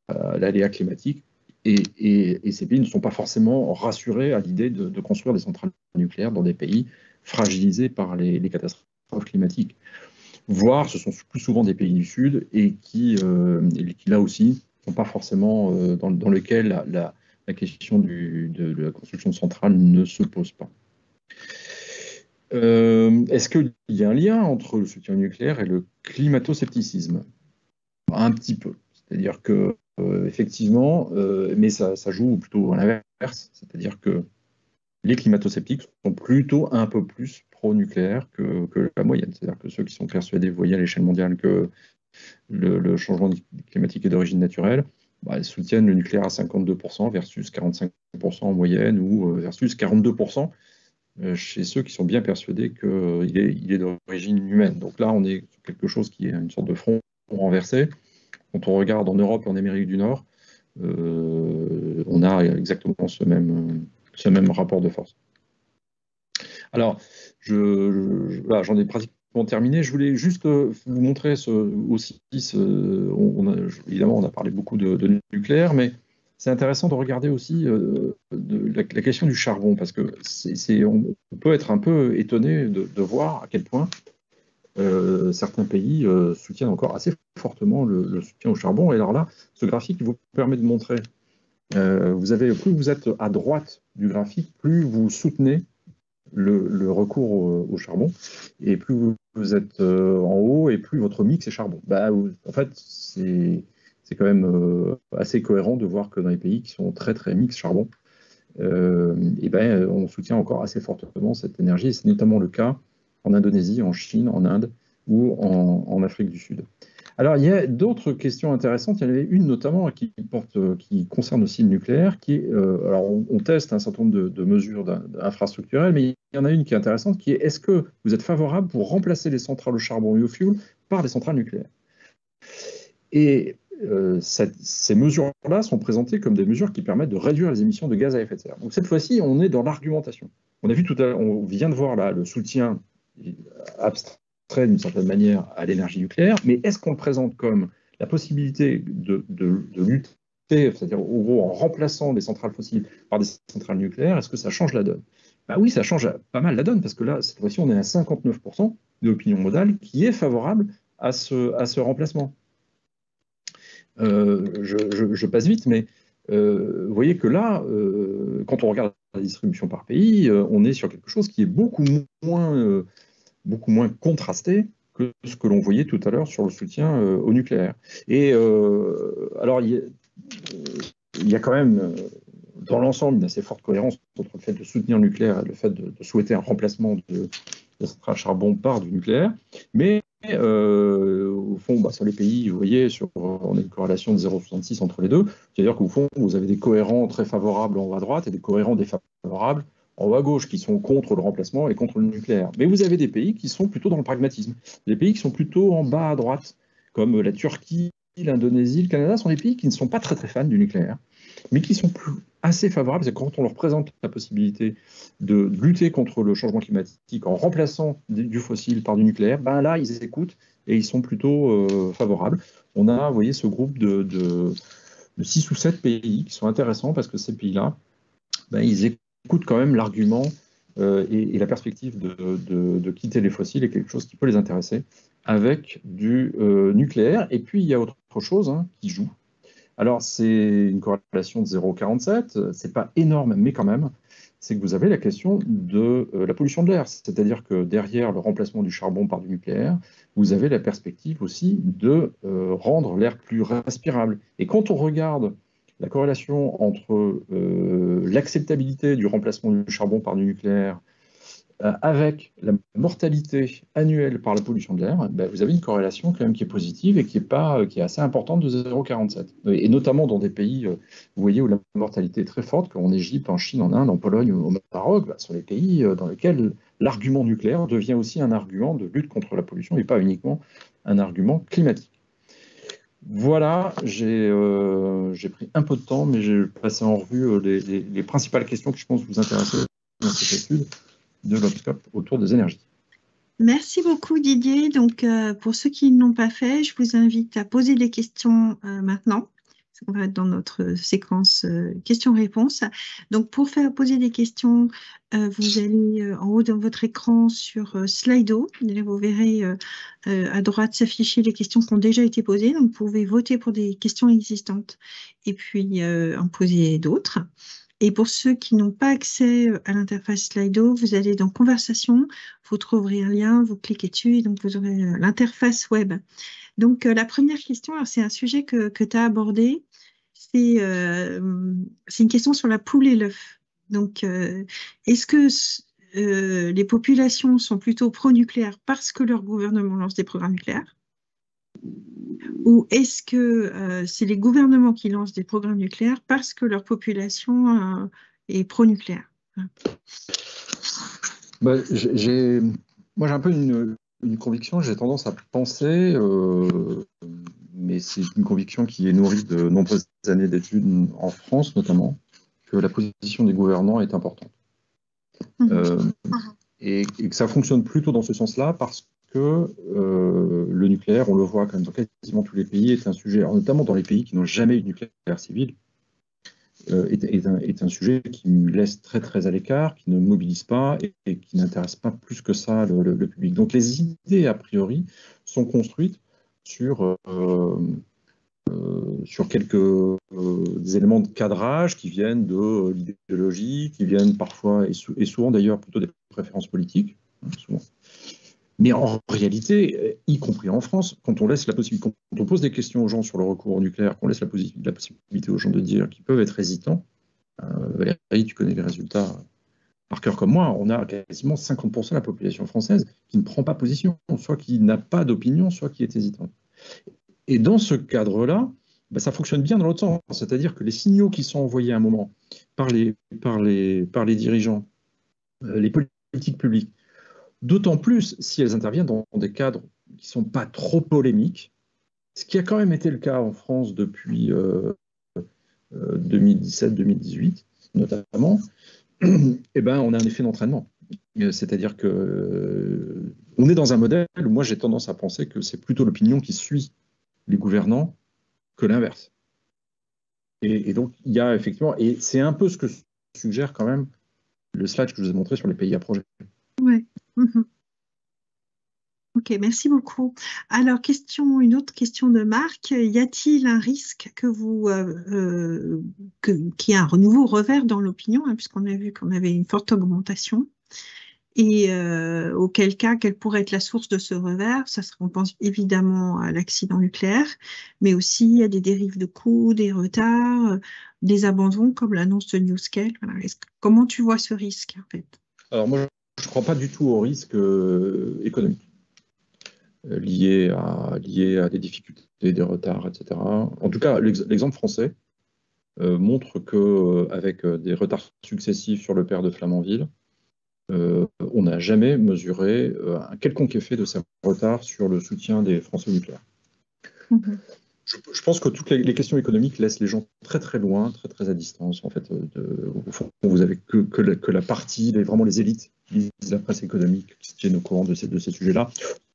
l'aléa climatique. Et ces pays ne sont pas forcément rassurés à l'idée de construire des centrales nucléaires dans des pays fragilisés par les catastrophes climatiques. Voire, ce sont plus souvent des pays du Sud et qui là aussi, ne sont pas forcément dans lesquels la question de la construction de centrales ne se pose pas. Est-ce qu'il y a un lien entre le soutien nucléaire et le climato-scepticisme? Un petit peu. C'est-à-dire que, effectivement, mais ça joue plutôt à l'inverse, c'est-à-dire que les climato-sceptiques sont plutôt un peu plus pro-nucléaire que la moyenne. C'est-à-dire que ceux qui sont persuadés, vous voyez, à l'échelle mondiale, que le changement climatique est d'origine naturelle, ils soutiennent le nucléaire à 52% versus 45% en moyenne, ou versus 42% chez ceux qui sont bien persuadés qu'il est d'origine humaine. Donc là, on est sur quelque chose qui est une sorte de front renversé. Quand on regarde en Europe et en Amérique du Nord, on a exactement ce même rapport de force. Alors, j'en ai pratiquement terminé. Je voulais juste vous montrer aussi, évidemment, on a parlé beaucoup de nucléaire, mais c'est intéressant de regarder aussi la question du charbon, parce que on peut être un peu étonné de voir à quel point certains pays soutiennent encore assez fortement le soutien au charbon. Et alors là, ce graphique vous permet de montrer, plus vous êtes à droite du graphique, plus vous soutenez le recours au charbon, et plus vous êtes en haut, et plus votre mix est charbon. En fait, c'est quand même assez cohérent de voir que dans les pays qui sont très très mix charbon, on soutient encore assez fortement cette énergie, et c'est notamment le cas en Indonésie, en Chine, en Inde ou en Afrique du Sud. Alors, il y a d'autres questions intéressantes. Il y en avait une notamment qui concerne aussi le nucléaire, qui est, alors on teste un certain nombre de mesures infrastructurelles, mais il y en a une qui est intéressante, qui est: est-ce que vous êtes favorable pour remplacer les centrales au charbon et au fioul par des centrales nucléaires? Et ces mesures-là sont présentées comme des mesures qui permettent de réduire les émissions de gaz à effet de serre. Donc cette fois-ci, on est dans l'argumentation. On a vu tout à l'heure, on vient de voir là le soutien abstrait d'une certaine manière à l'énergie nucléaire, mais est-ce qu'on le présente comme la possibilité de lutter, c'est-à-dire au gros en remplaçant des centrales fossiles par des centrales nucléaires, est-ce que ça change la donne? Oui, ça change pas mal la donne, parce que là, cette fois-ci, on est à 59% de l'opinion modale qui est favorable à ce remplacement. Je passe vite, mais vous voyez que là, quand on regarde la distribution par pays, on est sur quelque chose qui est beaucoup moins contrasté que ce que l'on voyait tout à l'heure sur le soutien au nucléaire. Et alors, il y a quand même, dans l'ensemble, une assez forte cohérence entre le fait de soutenir le nucléaire et le fait de souhaiter un remplacement de la centrale à charbon par du nucléaire. Mais au fond, sur les pays, vous voyez, on a une corrélation de 0,66 entre les deux. C'est-à-dire qu'au fond, vous avez des cohérents très favorables en haut à droite et des cohérents défavorables en haut à gauche, qui sont contre le remplacement et contre le nucléaire. Mais vous avez des pays qui sont plutôt dans le pragmatisme. Des pays qui sont plutôt en bas à droite, comme la Turquie, l'Indonésie, le Canada, sont des pays qui ne sont pas très très fans du nucléaire, mais qui sont assez favorables. C'est quand on leur présente la possibilité de lutter contre le changement climatique en remplaçant du fossile par du nucléaire, là, ils écoutent et ils sont plutôt favorables. On a, vous voyez, ce groupe de 6 ou 7 pays qui sont intéressants, parce que ces pays-là, ils écoutent quand même l'argument et la perspective de quitter les fossiles est quelque chose qui peut les intéresser avec du nucléaire. Et puis, il y a autre chose qui joue. Alors, c'est une corrélation de 0,47, c'est pas énorme, mais quand même, c'est que vous avez la question de la pollution de l'air. C'est-à-dire que derrière le remplacement du charbon par du nucléaire, vous avez la perspective aussi de rendre l'air plus respirable. Et quand on regarde la corrélation entre l'acceptabilité du remplacement du charbon par du nucléaire avec la mortalité annuelle par la pollution de l'air, vous avez une corrélation quand même qui est positive et qui est assez importante de 0,47. Et notamment dans des pays, vous voyez, où la mortalité est très forte, comme en Égypte, en Chine, en Inde, en Pologne, au Maroc, ce sont les pays dans lesquels l'argument nucléaire devient aussi un argument de lutte contre la pollution et pas uniquement un argument climatique. Voilà, j'ai pris un peu de temps, mais j'ai passé en revue les principales questions qui, je pense, vous intéressaient dans cette étude de l'Obscope autour des énergies. Merci beaucoup Didier. Donc, pour ceux qui ne l'ont pas fait, je vous invite à poser des questions maintenant. On va être dans notre séquence questions-réponses. Donc, pour poser des questions, vous allez en haut de votre écran sur Slido. Là, vous verrez à droite s'afficher les questions qui ont déjà été posées. Donc, vous pouvez voter pour des questions existantes et puis en poser d'autres. Et pour ceux qui n'ont pas accès à l'interface Slido, vous allez dans Conversation, vous trouverez un lien, vous cliquez dessus et donc vous aurez l'interface web. Donc, la première question, c'est un sujet que tu as abordé, c'est une question sur la poule et l'œuf. Donc, est-ce que les populations sont plutôt pro-nucléaires parce que leur gouvernement lance des programmes nucléaires? Ou est-ce que c'est les gouvernements qui lancent des programmes nucléaires parce que leur population est pro-nucléaire? Moi, j'ai un peu une conviction, j'ai tendance à penser, mais c'est une conviction qui est nourrie de nombreuses années d'études en France notamment, que la position des gouvernants est importante. Et que ça fonctionne plutôt dans ce sens-là parce que le nucléaire, on le voit quand même dans quasiment tous les pays, est un sujet, alors notamment dans les pays qui n'ont jamais eu de nucléaire civil, est un sujet qui me laisse très très à l'écart, qui ne mobilise pas et qui n'intéresse pas plus que ça le public. Donc les idées, a priori, sont construites sur quelques éléments de cadrage qui viennent de l'idéologie, qui viennent parfois, et souvent d'ailleurs, plutôt des préférences politiques, souvent. Mais en réalité, y compris en France, quand on laisse la possibilité, quand on pose des questions aux gens sur le recours au nucléaire, qu'on laisse la possibilité aux gens de dire qu'ils peuvent être hésitants, Valérie, tu connais les résultats par cœur comme moi, on a quasiment 50% de la population française qui ne prend pas position, soit qui n'a pas d'opinion, soit qui est hésitante. Et dans ce cadre-là, ça fonctionne bien dans l'autre sens, c'est-à-dire que les signaux qui sont envoyés à un moment par les dirigeants, les politiques publiques, d'autant plus si elles interviennent dans des cadres qui ne sont pas trop polémiques, ce qui a quand même été le cas en France depuis 2017-2018 notamment, eh ben, on a un effet d'entraînement. C'est-à-dire que on est dans un modèle où moi j'ai tendance à penser que c'est plutôt l'opinion qui suit les gouvernants que l'inverse. Et donc il y a effectivement, et c'est un peu ce que suggère quand même le slide que je vous ai montré sur les pays à projet. Oui. Ok, merci beaucoup. Alors, une autre question de Marc. Y a-t-il un risque qu'il y ait un nouveau revers dans l'opinion, puisqu'on a vu qu'on avait une forte augmentation, et auquel cas, quelle pourrait être la source de ce revers? On pense évidemment à l'accident nucléaire, mais aussi à des dérives de coûts, des retards, des abandons, comme l'annonce de NuScale. Voilà. Comment tu vois ce risque, en fait? Alors moi, je ne crois pas du tout au risque économique lié à des difficultés, des retards, etc. En tout cas, l'exemple français montre qu'avec des retards successifs sur le père de Flamanville, on n'a jamais mesuré un quelconque effet de ces retards sur le soutien des Français au nucléaire. Je pense que toutes les questions économiques laissent les gens très très loin, très très à distance. En fait, au fond, vous avez que la partie, vraiment les élites qui lisent la presse économique, qui se tiennent au courant de ces sujets-là.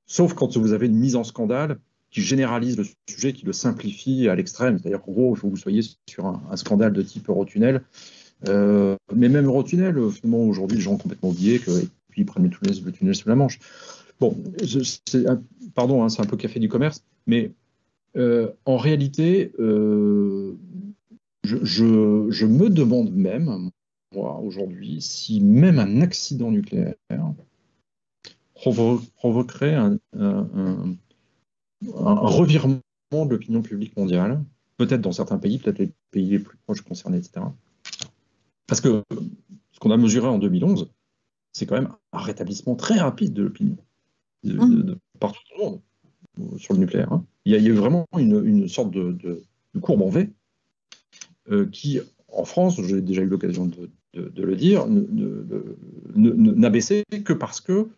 Sauf quand vous avez une mise en scandale qui généralise le sujet, qui le simplifie à l'extrême. C'est-à-dire qu'en gros, il faut que vous soyez sur un scandale de type Eurotunnel. Mais même Eurotunnel, finalement, aujourd'hui, les gens ont complètement oublié et puis ils prennent le tunnel sous la Manche. Bon, pardon, c'est un peu café du commerce, mais en réalité, je me demande même, moi, aujourd'hui, si même un accident nucléaire provoquerait un revirement de l'opinion publique mondiale, peut-être dans certains pays, peut-être les pays les plus proches concernés, etc. Parce que ce qu'on a mesuré en 2011, c'est quand même un rétablissement très rapide de l'opinion de partout dans le monde sur le nucléaire. Hein. Il y a eu vraiment une sorte de courbe en V qui, en France, j'ai déjà eu l'occasion de le dire, n'a baissé que parce qu'on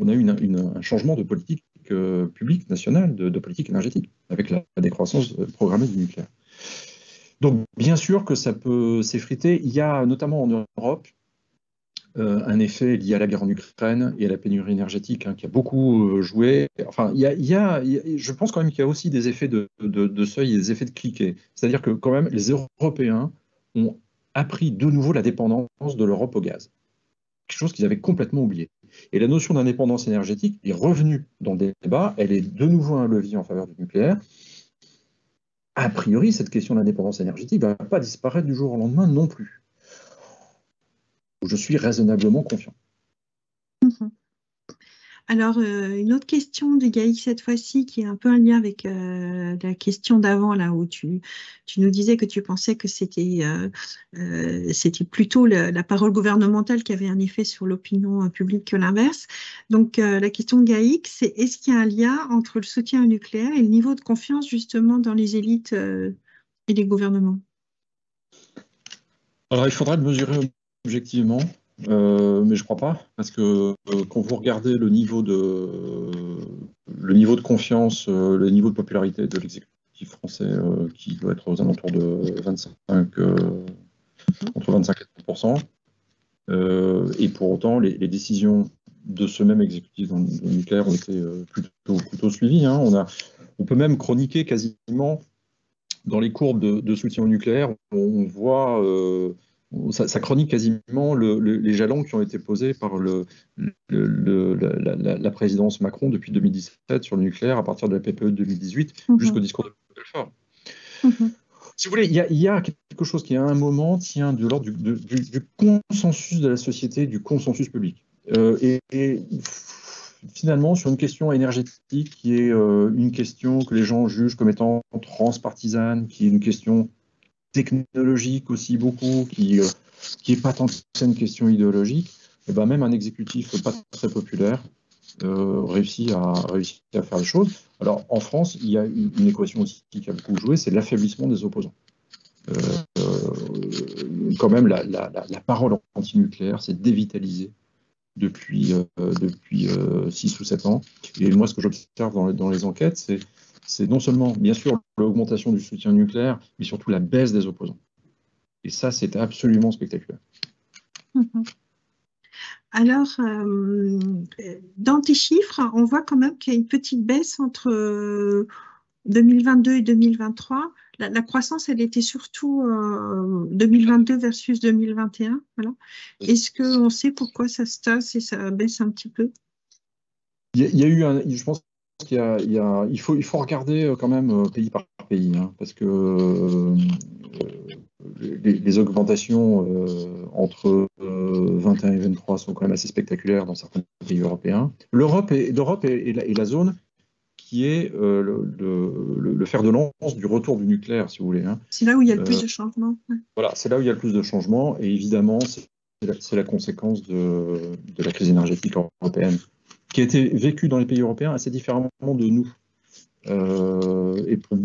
a eu un changement de politique publique nationale, de politique énergétique, avec la décroissance programmée du nucléaire. Donc, bien sûr que ça peut s'effriter. Il y a notamment en Europe un effet lié à la guerre en Ukraine et à la pénurie énergétique qui a beaucoup joué. Enfin, je pense quand même qu'il y a aussi des effets de seuil et des effets de cliquet. C'est-à-dire que quand même, les Européens ont appris de nouveau la dépendance de l'Europe au gaz. Quelque chose qu'ils avaient complètement oublié. Et la notion d'indépendance énergétique est revenue dans le débat. Elle est de nouveau un levier en faveur du nucléaire. A priori, cette question d'indépendance énergétique ne va pas disparaître du jour au lendemain non plus. Je suis raisonnablement confiant. Alors, une autre question de Gaïk cette fois-ci, qui est un peu un lien avec la question d'avant, là où tu nous disais que tu pensais que c'était plutôt la parole gouvernementale qui avait un effet sur l'opinion publique que l'inverse. Donc, la question de Gaïk, c'est est-ce qu'il y a un lien entre le soutien au nucléaire et le niveau de confiance justement dans les élites et les gouvernements? Alors, il faudra le mesurer objectivement. Mais je ne crois pas, parce que quand vous regardez le niveau de confiance, le niveau de popularité de l'exécutif français, qui doit être aux alentours de 25, entre 25 et 30%, et pour autant, les décisions de ce même exécutif dans le nucléaire ont été plutôt suivies. On peut même chroniquer quasiment dans les courbes de soutien au nucléaire, on voit... ça chronique quasiment les jalons qui ont été posés par la présidence Macron depuis 2017 sur le nucléaire, à partir de la PPE de 2018 jusqu'au discours de Belfort. Si vous voulez, il y a quelque chose qui, à un moment, tient de l'ordre du consensus de la société, du consensus public. Et finalement, sur une question énergétique qui est une question que les gens jugent comme étant transpartisane, qui est une question technologique aussi beaucoup, qui est pas tant que c'est une question idéologique, et ben même un exécutif pas très populaire réussit à faire les choses. Alors en France, il y a une équation aussi qui a beaucoup joué, c'est l'affaiblissement des opposants. Quand même, la parole anti-nucléaire s'est dévitalisée depuis 6 ou 7 ans. Et moi, ce que j'observe dans les enquêtes, c'est non seulement, bien sûr, l'augmentation du soutien nucléaire, mais surtout la baisse des opposants. Et ça, c'est absolument spectaculaire. Alors, dans tes chiffres, on voit quand même qu'il y a une petite baisse entre 2022 et 2023. La croissance, elle était surtout 2022 versus 2021. Voilà. Est-ce qu'on sait pourquoi ça se tasse et ça baisse un petit peu? Il y a eu je pense il faut regarder quand même pays par pays, parce que les augmentations entre 21 et 23 sont quand même assez spectaculaires dans certains pays européens. L'Europe est la zone qui est le fer de lance du retour du nucléaire, si vous voulez. C'est là où il y a le plus de changements. Voilà, c'est là où il y a le plus de changements, et évidemment, c'est la conséquence de la crise énergétique européenne, qui a été vécue dans les pays européens assez différemment de nous. Et pour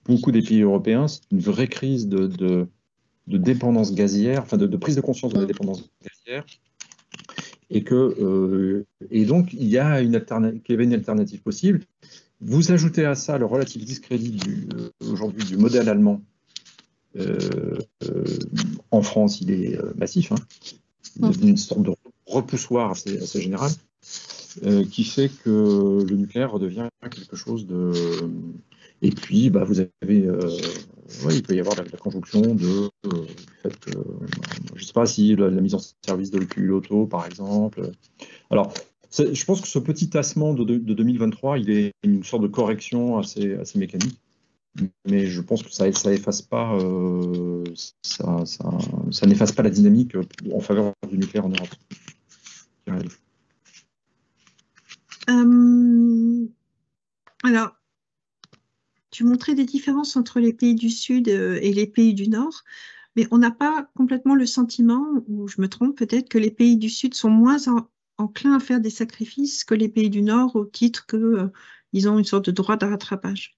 beaucoup des pays européens, c'est une vraie crise de dépendance gazière, enfin de prise de conscience de la dépendance gazière, et donc il y avait une alternative possible. Vous ajoutez à ça le relatif discrédit aujourd'hui du modèle allemand. En France, il est massif, une sorte de repoussoir assez général, qui fait que le nucléaire redevient quelque chose de... Et puis, vous avez... il peut y avoir la conjonction du fait que... je ne sais pas si la mise en service de l'écurie Auto, par exemple. Alors, je pense que ce petit tassement de 2023, il est une sorte de correction assez mécanique. Mais je pense que ça efface pas, ça n'efface pas la dynamique en faveur du nucléaire en Europe. Alors, tu montrais des différences entre les pays du Sud et les pays du Nord, mais on n'a pas complètement le sentiment, ou je me trompe peut-être, que les pays du Sud sont moins enclins à faire des sacrifices que les pays du Nord, au titre qu'ils ont une sorte de droit de rattrapage.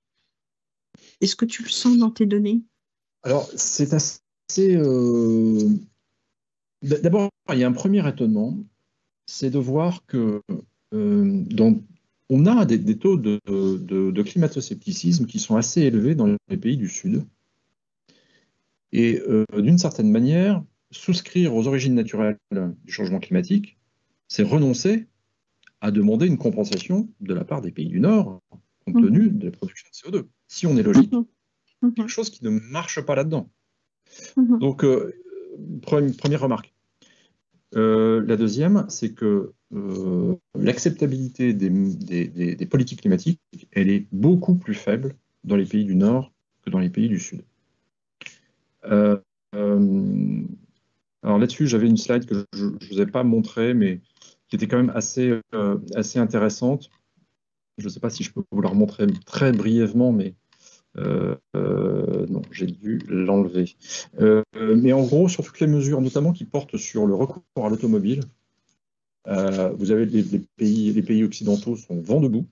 Est-ce que tu le sens dans tes données? Alors, c'est assez... D'abord, il y a un premier étonnement, c'est de voir que on a des taux de climato-scepticisme qui sont assez élevés dans les pays du Sud. Et d'une certaine manière, souscrire aux origines naturelles du changement climatique, c'est renoncer à demander une compensation de la part des pays du Nord, compte tenu de la production de CO2. Si on est logique, quelque chose qui ne marche pas là-dedans. Donc, première remarque. La deuxième, c'est que l'acceptabilité des politiques climatiques, elle est beaucoup plus faible dans les pays du Nord que dans les pays du Sud. Alors là-dessus, j'avais une slide que je ne vous ai pas montrée, mais qui était quand même assez intéressante. Je ne sais pas si je peux vous la remontrer très brièvement, mais non, j'ai dû l'enlever. Mais en gros, sur toutes les mesures, notamment qui portent sur le recours à l'automobile, vous avez les pays occidentaux sont vent debout.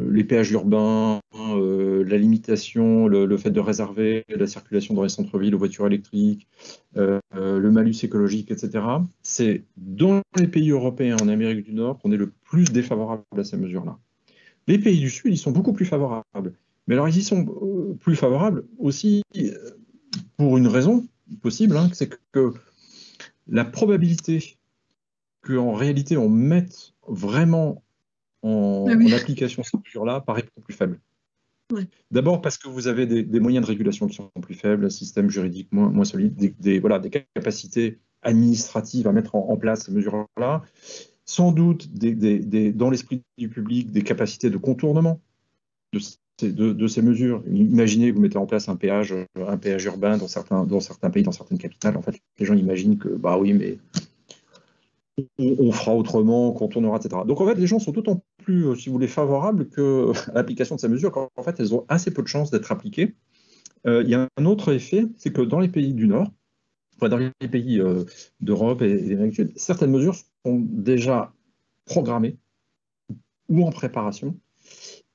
Les péages urbains, la limitation, le fait de réserver la circulation dans les centres-villes aux voitures électriques, le malus écologique, etc. C'est dans les pays européens, en Amérique du Nord, qu'on est le plus défavorable à ces mesures-là. Les pays du Sud, ils sont beaucoup plus favorables. Mais alors, ils y sont plus favorables aussi pour une raison possible, hein, c'est que la probabilité qu'en réalité on mette vraiment en application cette mesure-là paraît beaucoup plus faible. D'abord parce que vous avez des moyens de régulation qui sont plus faibles, un système juridique moins solide, des capacités administratives à mettre en place ces mesures-là, sans doute dans l'esprit du public des capacités de contournement de ces mesures. Imaginez que vous mettez en place un péage urbain dans certains pays, dans certaines capitales. En fait, les gens imaginent que, bah oui, mais on fera autrement, on contournera, etc. Donc, en fait, les gens sont d'autant plus, si vous voulez, favorables à l'application de ces mesures qu'en fait, elles ont assez peu de chances d'être appliquées. Il y a un autre effet, c'est que dans les pays du Nord, dans les pays d'Europe et d'Amérique du Sud, certaines mesures sont déjà programmées ou en préparation.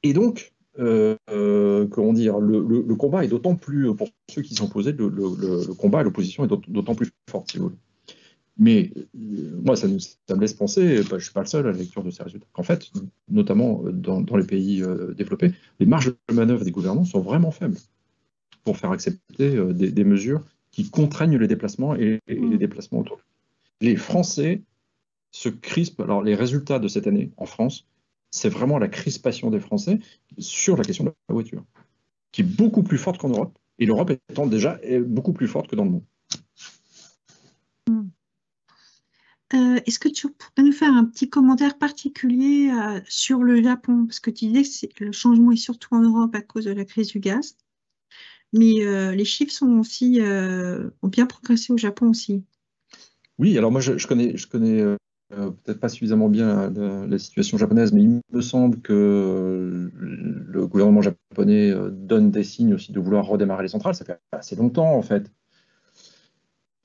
Et donc, comment dire, le combat est d'autant plus, pour ceux qui sont opposés, le combat et l'opposition est d'autant plus fort, si vous voulez. Mais moi, ça me laisse penser, je ne suis pas le seul à la lecture de ces résultats, qu'en fait, notamment dans les pays développés, les marges de manœuvre des gouvernants sont vraiment faibles pour faire accepter des mesures qui contraignent les déplacements et les déplacements autour. Les Français se crispent. Alors, les résultats de cette année en France, c'est vraiment la crispation des Français sur la question de la voiture, qui est beaucoup plus forte qu'en Europe, et l'Europe étant déjà beaucoup plus forte que dans le monde. Est-ce que tu pourrais nous faire un petit commentaire particulier sur le Japon? Parce que tu disais que le changement est surtout en Europe à cause de la crise du gaz, mais les chiffres sont aussi, ont bien progressé au Japon aussi. Oui, alors moi je connais peut-être pas suffisamment bien la situation japonaise, mais il me semble que le gouvernement japonais donne des signes aussi de vouloir redémarrer les centrales. Ça fait assez longtemps en fait.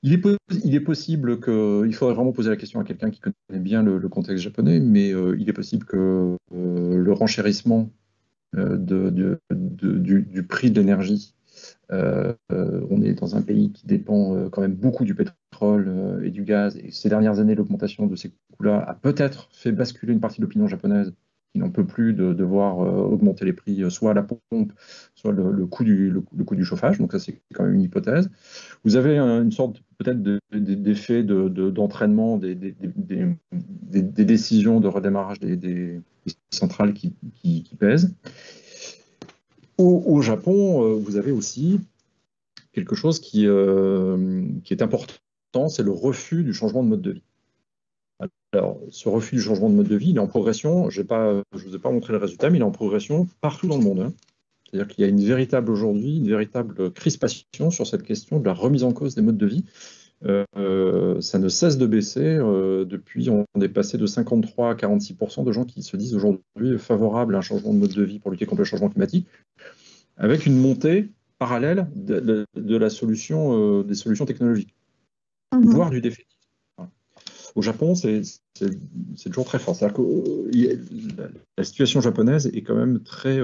Il est possible il faudrait vraiment poser la question à quelqu'un qui connaît bien le contexte japonais, mais il est possible que le renchérissement du prix de l'énergie, on est dans un pays qui dépend quand même beaucoup du pétrole et du gaz, et ces dernières années, l'augmentation de ces coûts-là a peut-être fait basculer une partie de l'opinion japonaise qui n'en peut plus de devoir augmenter les prix, soit à la pompe, soit le coût du chauffage. Donc ça, c'est quand même une hypothèse. Vous avez une sorte peut-être d'effet d'entraînement des décisions de redémarrage des centrales qui pèsent. Au Japon, vous avez aussi quelque chose qui est important, c'est le refus du changement de mode de vie. Alors, ce refus du changement de mode de vie, il est en progression. Je ne vous ai pas montré le résultat, mais il est en progression partout dans le monde. C'est-à-dire qu'il y a une véritable crispation sur cette question de la remise en cause des modes de vie. Ça ne cesse de baisser. Depuis, on est passé de 53 à 46% de gens qui se disent aujourd'hui favorables à un changement de mode de vie pour lutter contre le changement climatique, avec une montée parallèle de la solution, des solutions technologiques, voire du défaitisme. Au Japon, c'est toujours très fort. C'est-à-dire que la situation japonaise est quand même très...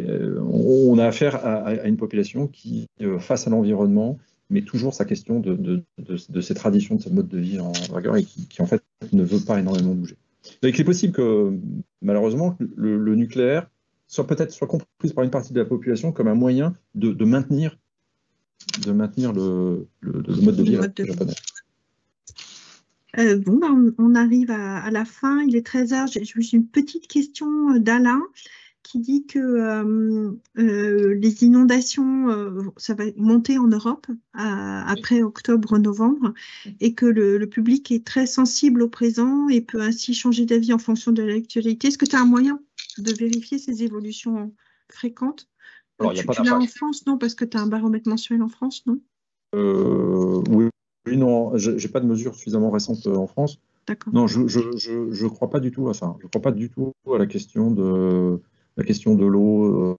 on a affaire à une population qui, face à l'environnement, met toujours sa question de ces traditions, de ce mode de vie en vigueur et qui en fait ne veut pas énormément bouger. Donc il est possible que, malheureusement, le nucléaire soit compris par une partie de la population comme un moyen de maintenir de maintenir le mode de vie japonais. On arrive à la fin, il est 13h. J'ai une petite question d'Alain qui dit que les inondations, ça va monter en Europe après octobre-novembre et que le public est très sensible au présent et peut ainsi changer d'avis en fonction de l'actualité. Est-ce que tu as un moyen de vérifier ces évolutions fréquentes? Alors, y a pas tu l'as en France, non? Parce que tu as un baromètre mensuel en France, non? Oui, non, je n'ai pas de mesures suffisamment récentes en France. D'accord. Non, je crois pas du tout à ça. Je crois pas du tout à la question de l'eau.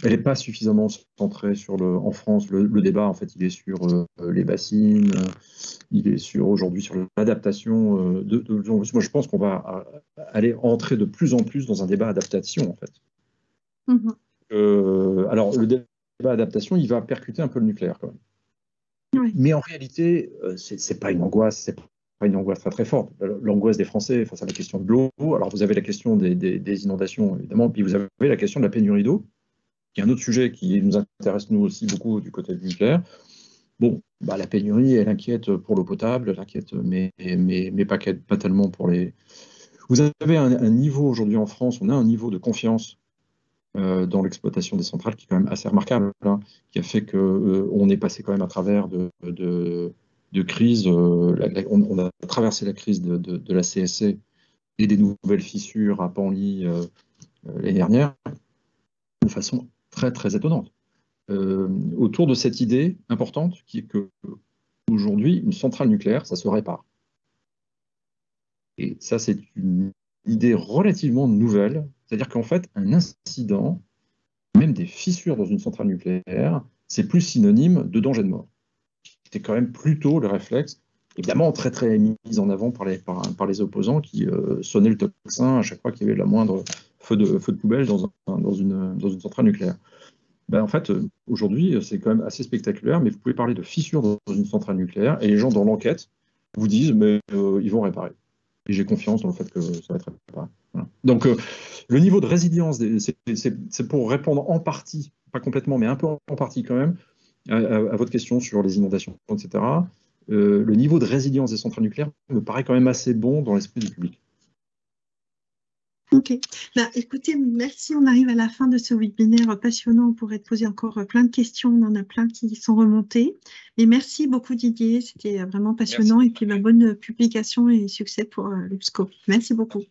Elle est pas suffisamment centrée en France. Le débat, en fait, il est sur les bassines. Il est aujourd'hui sur l'adaptation. Moi, je pense qu'on va aller entrer de plus en plus dans un débat adaptation, en fait. Alors, le débat adaptation, il va percuter un peu le nucléaire, quand même. Oui. Mais en réalité, c'est pas une angoisse, c'est pas une angoisse très très forte. L'angoisse des Français face à la question de l'eau. Alors vous avez la question des inondations, évidemment, puis vous avez la question de la pénurie d'eau, qui est un autre sujet qui nous intéresse nous aussi beaucoup du côté du nucléaire. Bon, la pénurie, elle inquiète pour l'eau potable, elle inquiète, mais pas tellement pour les. Vous avez un niveau aujourd'hui en France, on a un niveau de confiance dans l'exploitation des centrales qui est quand même assez remarquable, qui a fait qu'on est passé quand même à travers de crises. On a traversé la crise de la CSC et des nouvelles fissures à Penly l'année dernière de façon très très étonnante. Autour de cette idée importante qui est que aujourd'hui, une centrale nucléaire, ça se répare. Et ça, c'est une idée relativement nouvelle. C'est-à-dire qu'en fait, un incident, même des fissures dans une centrale nucléaire, c'est plus synonyme de danger de mort. C'était quand même plutôt le réflexe, évidemment très très mis en avant par les opposants qui sonnaient le tocsin à chaque fois qu'il y avait la moindre feu de poubelle dans une centrale nucléaire. En fait, aujourd'hui, c'est quand même assez spectaculaire, mais vous pouvez parler de fissures dans une centrale nucléaire et les gens dans l'enquête vous disent mais ils vont réparer. Et j'ai confiance dans le fait que ça va être réparé. Voilà. Donc, le niveau de résilience, c'est pour répondre en partie, pas complètement, mais un peu en partie quand même, à votre question sur les inondations, etc. Le niveau de résilience des centrales nucléaires me paraît quand même assez bon dans l'esprit du public. Ok. Écoutez, merci. On arrive à la fin de ce webinaire passionnant. On pourrait te poser encore plein de questions. On en a plein qui sont remontées. Et merci beaucoup, Didier. C'était vraiment passionnant. Merci. Et puis, bonne publication et succès pour l'UBSCO. Merci beaucoup.